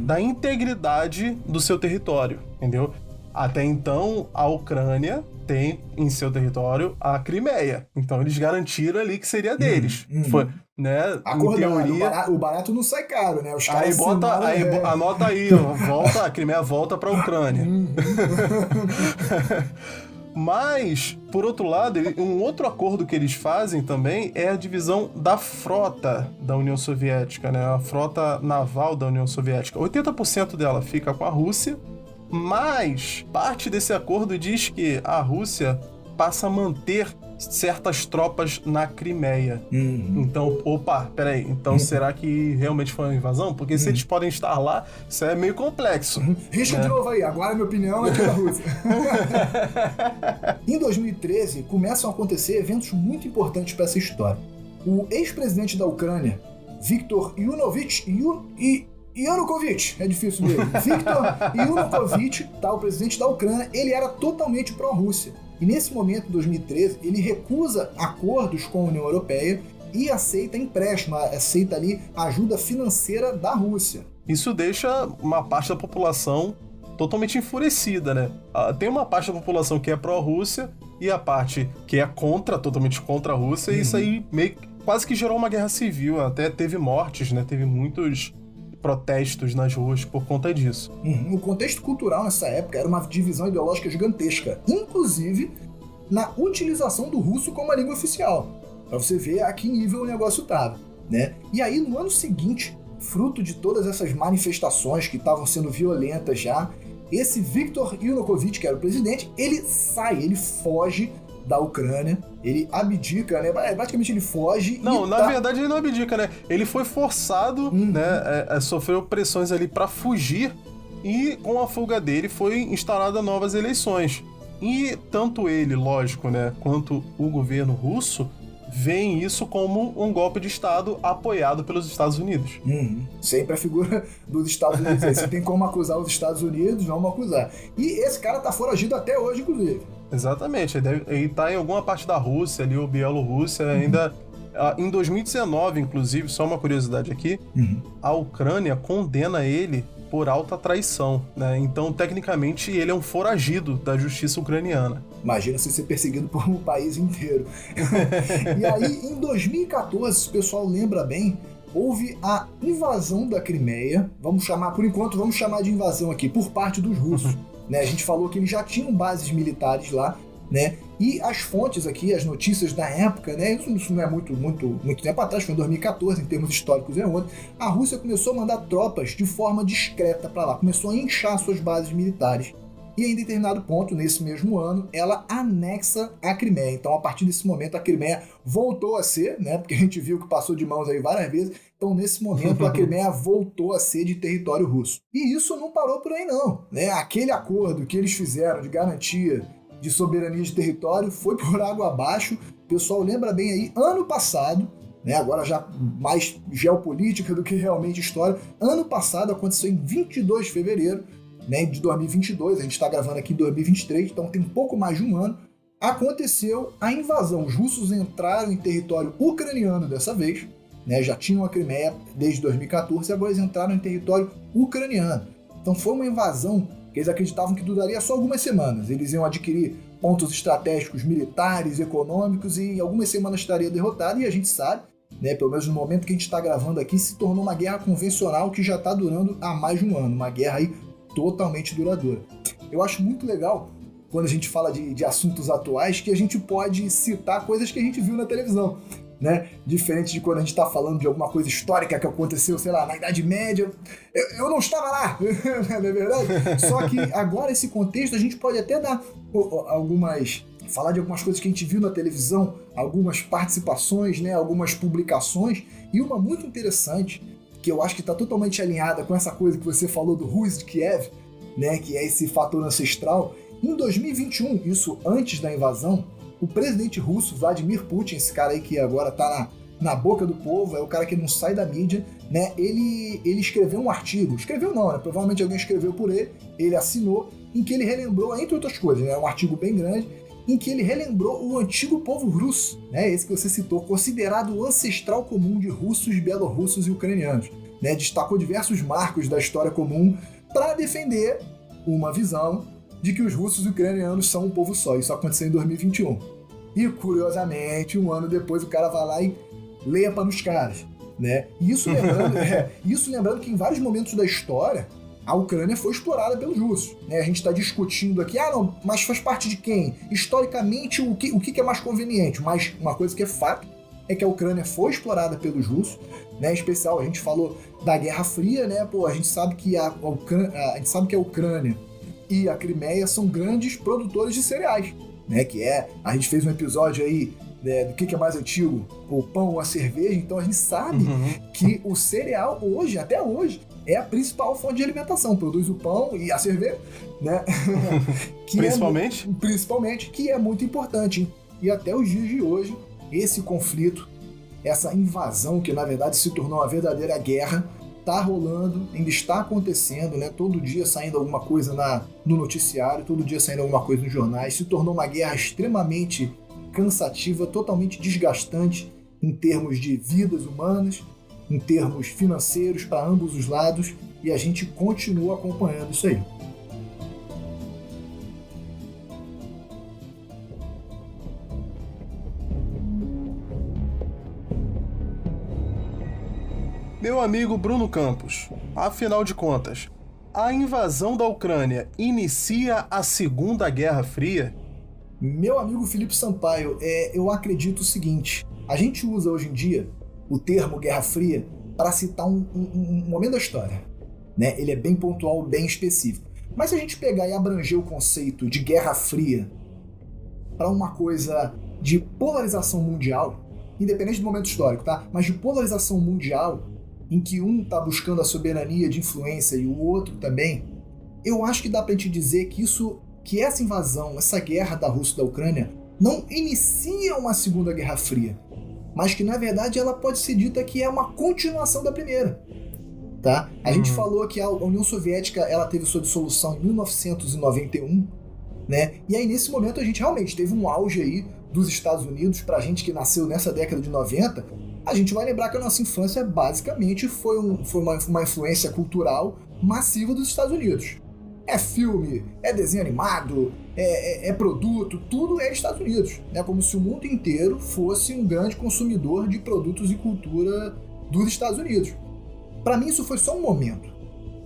da integridade do seu território, entendeu? Até então, a Ucrânia tem em seu território a Crimeia. Então, eles garantiram ali que seria deles. Foi, né? Em teoria, o barato não sai caro, né? Os caras anota aí, ó, a Crimeia volta para a Ucrânia. Mas, por outro lado, um outro acordo que eles fazem também é a divisão da frota da União Soviética, né? A frota naval da União Soviética. 80% dela fica com a Rússia, mas parte desse acordo diz que a Rússia passa a manter certas tropas na Crimeia. Então, peraí, então será que realmente foi uma invasão? Porque se eles podem estar lá, isso é meio complexo. Risca de novo aí, agora minha opinião é que é da Rússia. Em 2013, começam a acontecer eventos muito importantes para essa história. O ex-presidente da Ucrânia, Viktor Yanukovych, é difícil mesmo. Viktor Yanukovych, tá, o presidente da Ucrânia, ele era totalmente pró-Rússia. E nesse momento, em 2013, ele recusa acordos com a União Europeia e aceita empréstimo, aceita ali ajuda financeira da Rússia. Isso deixa uma parte da população totalmente enfurecida, né? Tem uma parte da população que é pró-Rússia e a parte que é totalmente contra a Rússia, e isso aí quase que gerou uma guerra civil, até teve mortes, né? Teve muitos protestos nas ruas por conta disso. O contexto cultural nessa época era uma divisão ideológica gigantesca, inclusive na utilização do russo como a língua oficial, para você ver a que nível o negócio estava, né? E aí, no ano seguinte, fruto de todas essas manifestações que estavam sendo violentas já, esse Viktor Yanukovych, que era o presidente, ele foge da Ucrânia, ele abdica, né? Praticamente ele foge. Não, na verdade ele não abdica, né? Ele foi forçado, né? Sofreu pressões ali para fugir, e com a fuga dele foi instaurada novas eleições. E tanto ele, lógico, né, quanto o governo russo veem isso como um golpe de Estado apoiado pelos Estados Unidos. Sempre a figura dos Estados Unidos. Se tem como acusar os Estados Unidos, vamos acusar. E esse cara tá foragido até hoje, inclusive. Exatamente, ele tá em alguma parte da Rússia ali, ou Bielorrússia, ainda... Em 2019, inclusive, só uma curiosidade aqui, a Ucrânia condena ele por alta traição, né? Então, tecnicamente, ele é um foragido da justiça ucraniana. Imagina você ser perseguido por um país inteiro. E aí, em 2014, se o pessoal lembra bem, houve a invasão da Crimeia, por enquanto vamos chamar de invasão aqui, por parte dos russos. Né? A gente falou que eles já tinham bases militares lá, né? E as fontes aqui, as notícias da época, né? Isso não é muito tempo atrás, foi em 2014, em termos históricos, a Rússia começou a mandar tropas de forma discreta para lá, começou a inchar suas bases militares. E em determinado ponto, nesse mesmo ano, ela anexa a Crimeia. Então, a partir desse momento, a Crimeia voltou a ser, né? Porque a gente viu que passou de mãos aí várias vezes. Então, nesse momento, a Crimeia voltou a ser de território russo. E isso não parou por aí, não, né? Aquele acordo que eles fizeram de garantia de soberania de território foi por água abaixo. O pessoal lembra bem aí, ano passado, né, agora já mais geopolítica do que realmente história, ano passado aconteceu em 22 de fevereiro, né, de 2022, a gente está gravando aqui em 2023, então tem pouco mais de um ano, aconteceu a invasão. Os russos entraram em território ucraniano dessa vez, né, já tinham a Crimeia desde 2014, agora eles entraram em território ucraniano. Então foi uma invasão que eles acreditavam que duraria só algumas semanas. Eles iam adquirir pontos estratégicos militares, econômicos, e em algumas semanas estaria derrotado, e a gente sabe, né, pelo menos no momento que a gente está gravando aqui, se tornou uma guerra convencional que já está durando há mais de um ano, uma guerra aí totalmente duradoura. Eu acho muito legal, quando a gente fala de assuntos atuais, que a gente pode citar coisas que a gente viu na televisão, né? Diferente de quando a gente está falando de alguma coisa histórica que aconteceu, sei lá, na Idade Média. Eu não estava lá, não é verdade? Só que agora, esse contexto, a gente pode até dar falar de algumas coisas que a gente viu na televisão, algumas participações, né? Algumas publicações, e uma muito interessante, que eu acho que está totalmente alinhada com essa coisa que você falou do Rus de Kiev, né? Que é esse fator ancestral. Em 2021, isso antes da invasão, o presidente russo, Vladimir Putin, esse cara aí que agora tá na boca do povo, é o cara que não sai da mídia, né? Ele escreveu um artigo, escreveu não, né? Provavelmente alguém escreveu por ele assinou, em que ele relembrou, entre outras coisas, né? Um artigo bem grande, em que ele relembrou o antigo povo russo, né? Esse que você citou, considerado o ancestral comum de russos, belorussos e ucranianos, né? Destacou diversos marcos da história comum para defender uma visão de que os russos e ucranianos são um povo só. Isso aconteceu em 2021. E, curiosamente, um ano depois o cara vai lá e lepa nos caras, né? E isso lembrando que em vários momentos da história, a Ucrânia foi explorada pelos russos, né? A gente está discutindo aqui, não, mas faz parte de quem? Historicamente, o que é mais conveniente? Mas uma coisa que é fato é que a Ucrânia foi explorada pelos russos, né? Em especial, a gente falou da Guerra Fria, né? A gente sabe que a Ucrânia e a Crimeia são grandes produtores de cereais, né? Que a gente fez um episódio aí, né, do que é mais antigo, o pão ou a cerveja. Então a gente sabe que o cereal hoje, até hoje, é a principal fonte de alimentação. Produz o pão e a cerveja, né? Principalmente? Principalmente, que é muito importante. E até os dias de hoje, esse conflito, essa invasão, que na verdade se tornou uma verdadeira guerra, está rolando, ainda está acontecendo, né? Todo dia saindo alguma coisa no noticiário, todo dia saindo alguma coisa nos jornais. Se tornou uma guerra extremamente cansativa, totalmente desgastante em termos de vidas humanas, em termos financeiros para ambos os lados, e a gente continua acompanhando isso aí. Meu amigo Bruno Campos, afinal de contas, a invasão da Ucrânia inicia a Segunda Guerra Fria? Meu amigo Felipe Sampaio, eu acredito o seguinte: a gente usa hoje em dia o termo Guerra Fria para citar um momento da história, né? Ele é bem pontual, bem específico. Mas se a gente pegar e abranger o conceito de Guerra Fria para uma coisa de polarização mundial, independente do momento histórico, tá? Mas de polarização mundial, em que um está buscando a soberania de influência e o outro também, eu acho que dá para a gente dizer que essa invasão, essa guerra da Rússia e da Ucrânia, não inicia uma Segunda Guerra Fria, mas que na verdade ela pode ser dita que é uma continuação da primeira. Tá? A gente falou que a União Soviética ela teve sua dissolução em 1991, né? E aí nesse momento a gente realmente teve um auge aí dos Estados Unidos. Pra gente que nasceu nessa década de 90, a gente vai lembrar que a nossa infância basicamente foi uma influência cultural massiva dos Estados Unidos. É filme, é desenho animado, é produto, tudo é Estados Unidos. É como se o mundo inteiro fosse um grande consumidor de produtos e cultura dos Estados Unidos. Para mim isso foi só um momento.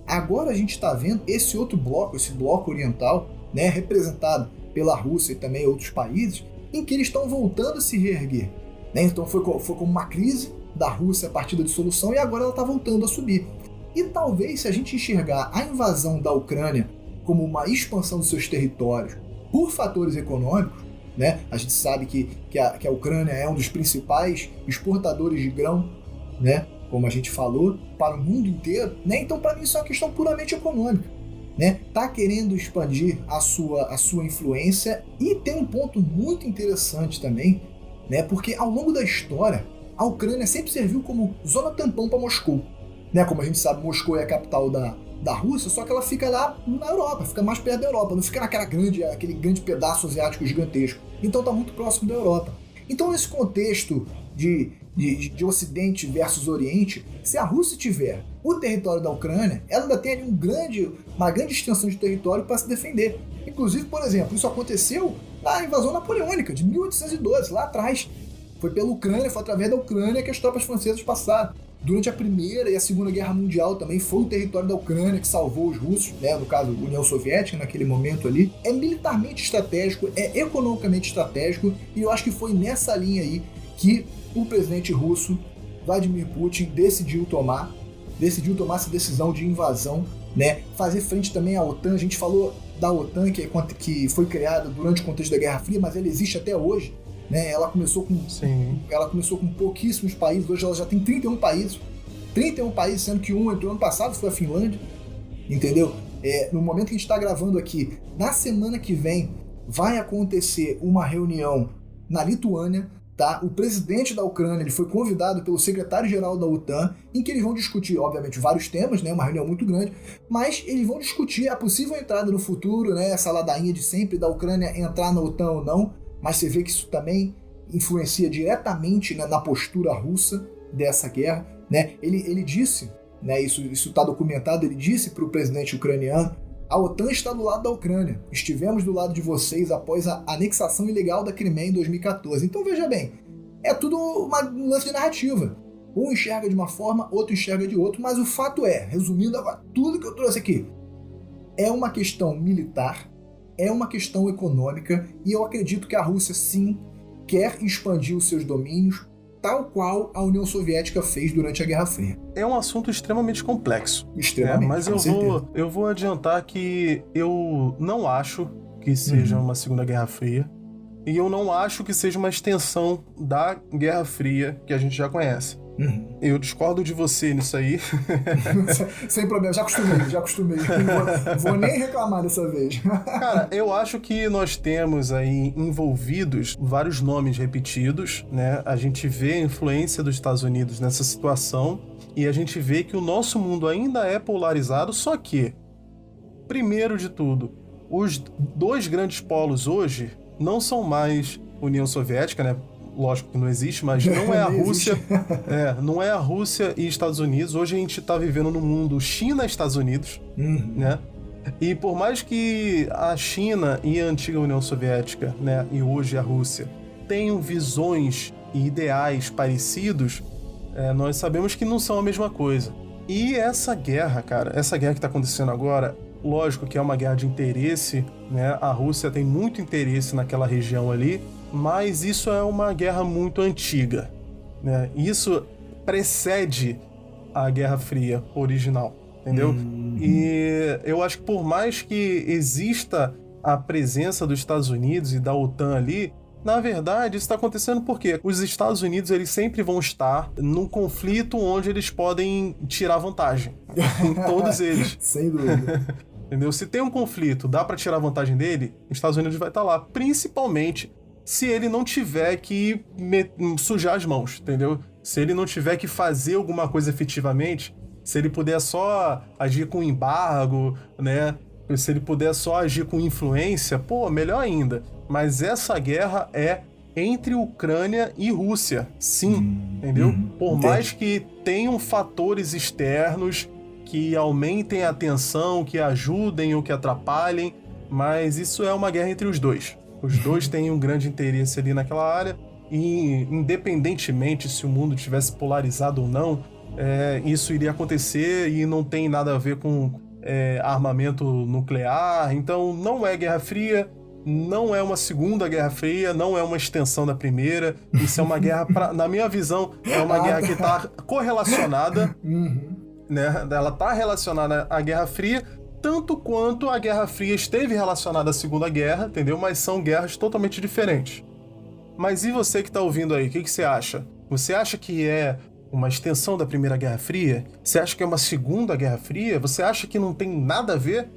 Agora a gente está vendo esse outro bloco, esse bloco oriental, né, representado pela Rússia e também outros países, em que eles estão voltando a se reerguer. Né? Então foi como uma crise da Rússia a partir da dissolução e agora ela está voltando a subir. E talvez, se a gente enxergar a invasão da Ucrânia como uma expansão dos seus territórios por fatores econômicos, né? A gente sabe que a Ucrânia é um dos principais exportadores de grão, né? Como a gente falou, para o mundo inteiro, né? Então para mim isso é uma questão puramente econômica, né? Tá querendo expandir a sua influência. E tem um ponto muito interessante também, né? Porque ao longo da história a Ucrânia sempre serviu como zona tampão para Moscou, né? Como a gente sabe, Moscou é a capital da Rússia, só que ela fica lá na Europa, fica mais perto da Europa, não fica aquele grande pedaço asiático gigantesco. Então tá muito próximo da Europa. Então nesse contexto de Ocidente versus Oriente, se a Rússia tiver o território da Ucrânia, ela ainda tem ali uma grande extensão de território para se defender. Inclusive, por exemplo, isso aconteceu na invasão napoleônica de 1812, lá atrás. Foi pela Ucrânia, foi através da Ucrânia que as tropas francesas passaram. Durante a Primeira e a Segunda Guerra Mundial também foi o território da Ucrânia que salvou os russos, né? No caso, a União Soviética, naquele momento ali. É militarmente estratégico, é economicamente estratégico, e eu acho que foi nessa linha aí que o presidente russo, Vladimir Putin, decidiu tomar essa decisão de invasão, né? Fazer frente também à OTAN. A gente falou da OTAN, que foi criada durante o contexto da Guerra Fria, mas ela existe até hoje. Né? Ela começou com pouquíssimos países, hoje ela já tem 31 países, sendo que um entrou ano passado, foi a Finlândia, entendeu? No momento que a gente está gravando aqui, na semana que vem, vai acontecer uma reunião na Lituânia, tá? O presidente da Ucrânia ele foi convidado pelo secretário-geral da OTAN, em que eles vão discutir, obviamente, vários temas, né? Uma reunião muito grande, mas eles vão discutir a possível entrada no futuro, né? Essa ladainha de sempre da Ucrânia entrar na OTAN ou não. Mas você vê que isso também influencia diretamente, né, na postura russa dessa guerra. Né? Ele disse, né, isso está documentado, ele disse para o presidente ucraniano: a OTAN está do lado da Ucrânia, estivemos do lado de vocês após a anexação ilegal da Crimeia em 2014. Então veja bem, é tudo um lance de narrativa. Um enxerga de uma forma, outro enxerga de outro, mas o fato é, resumindo agora tudo que eu trouxe aqui, é uma questão militar, é uma questão econômica, e eu acredito que a Rússia sim quer expandir os seus domínios, tal qual a União Soviética fez durante a Guerra Fria. É um assunto extremamente complexo. Extremamente, mas eu vou adiantar que eu não acho que seja uma Segunda Guerra Fria. E eu não acho que seja uma extensão da Guerra Fria que a gente já conhece. Eu discordo de você nisso aí. Sem problema, já acostumei. Vou nem reclamar dessa vez. Cara, eu acho que nós temos aí envolvidos vários nomes repetidos, né? A gente vê a influência dos Estados Unidos nessa situação e a gente vê que o nosso mundo ainda é polarizado, só que, primeiro de tudo, os dois grandes polos hoje não são mais União Soviética, né? Lógico que não existe, mas não é a Rússia. Não é a Rússia e Estados Unidos. Hoje a gente tá vivendo num mundo China e Estados Unidos, né? E por mais que a China e a antiga União Soviética, né, e hoje a Rússia, tenham visões e ideais parecidos, nós sabemos que não são a mesma coisa. E essa guerra, cara, essa guerra que tá acontecendo agora, lógico que é uma guerra de interesse, né? A Rússia tem muito interesse naquela região ali, mas isso é uma guerra muito antiga, né? Isso precede a Guerra Fria original, entendeu? E eu acho que por mais que exista a presença dos Estados Unidos e da OTAN ali, na verdade isso está acontecendo porque os Estados Unidos eles sempre vão estar num conflito onde eles podem tirar vantagem, em todos eles. Sem dúvida. Entendeu? Se tem um conflito, dá para tirar vantagem dele, os Estados Unidos vai estar lá, principalmente se ele não tiver que sujar as mãos, entendeu? Se ele não tiver que fazer alguma coisa efetivamente, se ele puder só agir com embargo, né? Se ele puder só agir com influência, pô, melhor ainda. Mas essa guerra é entre Ucrânia e Rússia, sim, entendeu? Por mais que tenham fatores externos que aumentem a tensão, que ajudem ou que atrapalhem, mas isso é uma guerra entre os dois. Os dois têm um grande interesse ali naquela área e, independentemente se o mundo tivesse polarizado ou não, isso iria acontecer e não tem nada a ver com armamento nuclear. Então, não é Guerra Fria, não é uma segunda Guerra Fria, não é uma extensão da primeira. Isso é uma guerra, na minha visão, é uma guerra que está correlacionada, né? Ela está relacionada à Guerra Fria, tanto quanto a Guerra Fria esteve relacionada à Segunda Guerra, entendeu? Mas são guerras totalmente diferentes. Mas e você que está ouvindo aí, o que você acha? Você acha que é uma extensão da Primeira Guerra Fria? Você acha que é uma Segunda Guerra Fria? Você acha que não tem nada a ver?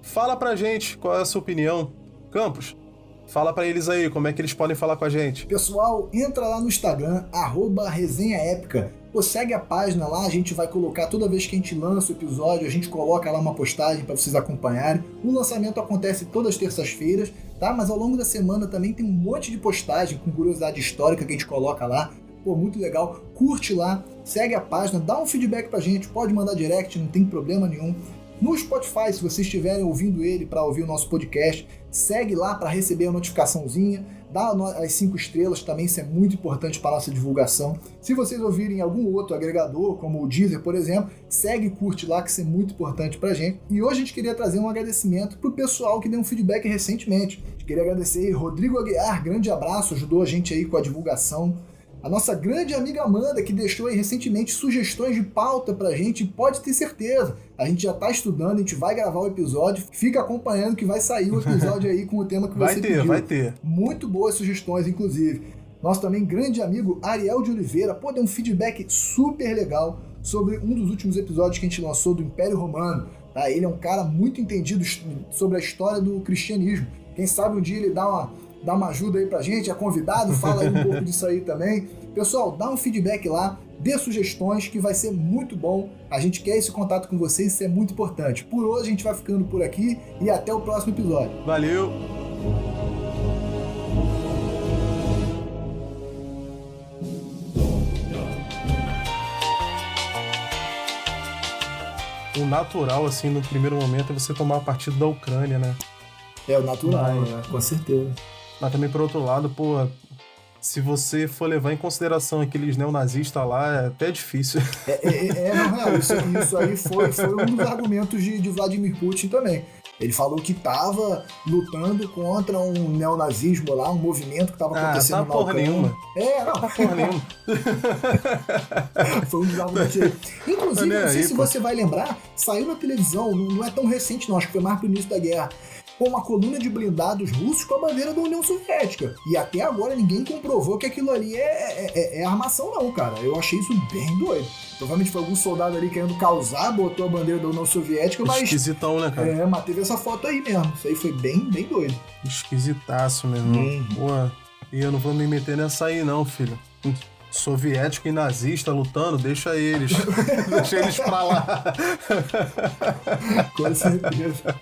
Fala pra gente qual é a sua opinião. Campos, fala pra eles aí como é que eles podem falar com a gente. Pessoal, entra lá no Instagram, @resenhaépica. Pô, segue a página lá, a gente vai colocar toda vez que a gente lança o episódio, a gente coloca lá uma postagem para vocês acompanharem. O lançamento acontece todas as terças-feiras, tá? Mas ao longo da semana também tem um monte de postagem com curiosidade histórica que a gente coloca lá. Pô, muito legal. Curte lá, segue a página, dá um feedback pra gente, pode mandar direct, não tem problema nenhum. No Spotify, se vocês estiverem ouvindo ele para ouvir o nosso podcast, segue lá para receber a notificaçãozinha, dá as 5 estrelas também, isso é muito importante para a nossa divulgação. Se vocês ouvirem algum outro agregador, como o Deezer, por exemplo, segue e curte lá, que isso é muito importante para a gente. E hoje a gente queria trazer um agradecimento para o pessoal que deu um feedback recentemente. A gente queria agradecer Rodrigo Aguiar, grande abraço, ajudou a gente aí com a divulgação. A nossa grande amiga Amanda, que deixou aí recentemente sugestões de pauta pra gente, pode ter certeza. A gente já tá estudando, a gente vai gravar o episódio, fica acompanhando que vai sair o episódio aí com o tema que você pediu. Vai ter. Muito boas sugestões, inclusive. Nosso também grande amigo Ariel de Oliveira, deu um feedback super legal sobre um dos últimos episódios que a gente lançou do Império Romano. Tá? Ele é um cara muito entendido sobre a história do cristianismo. Quem sabe um dia ele dá uma ajuda aí pra gente, é convidado, fala aí um pouco disso aí também. Pessoal, dá um feedback lá, dê sugestões que vai ser muito bom. A gente quer esse contato com vocês, isso é muito importante. Por hoje a gente vai ficando por aqui e até o próximo episódio. Valeu! O natural, assim, no primeiro momento é você tomar partido da Ucrânia, né? É o natural, né? Com certeza. Mas também, por outro lado, pô, se você for levar em consideração aqueles neonazistas lá, é até difícil. Isso aí foi um dos argumentos de Vladimir Putin também. Ele falou que estava lutando contra um neonazismo lá, um movimento que estava acontecendo na Ucrânia. Porra nenhuma. Foi um dos argumentos. Inclusive, não sei se você vai lembrar, saiu na televisão, não é tão recente não, acho que foi mais pro início da guerra. com uma coluna de blindados russos com a bandeira da União Soviética. E até agora ninguém comprovou que aquilo ali é armação não, cara. Eu achei isso bem doido. Provavelmente foi algum soldado ali querendo causar, botou a bandeira da União Soviética, mas... Esquisitão, né, cara? Mas teve essa foto aí mesmo. Isso aí foi bem, bem doido. Esquisitaço, meu irmão. Pô, e eu não vou me meter nessa aí não, filho. Soviético e nazista lutando, deixa eles. Deixa eles pra lá. Com certeza.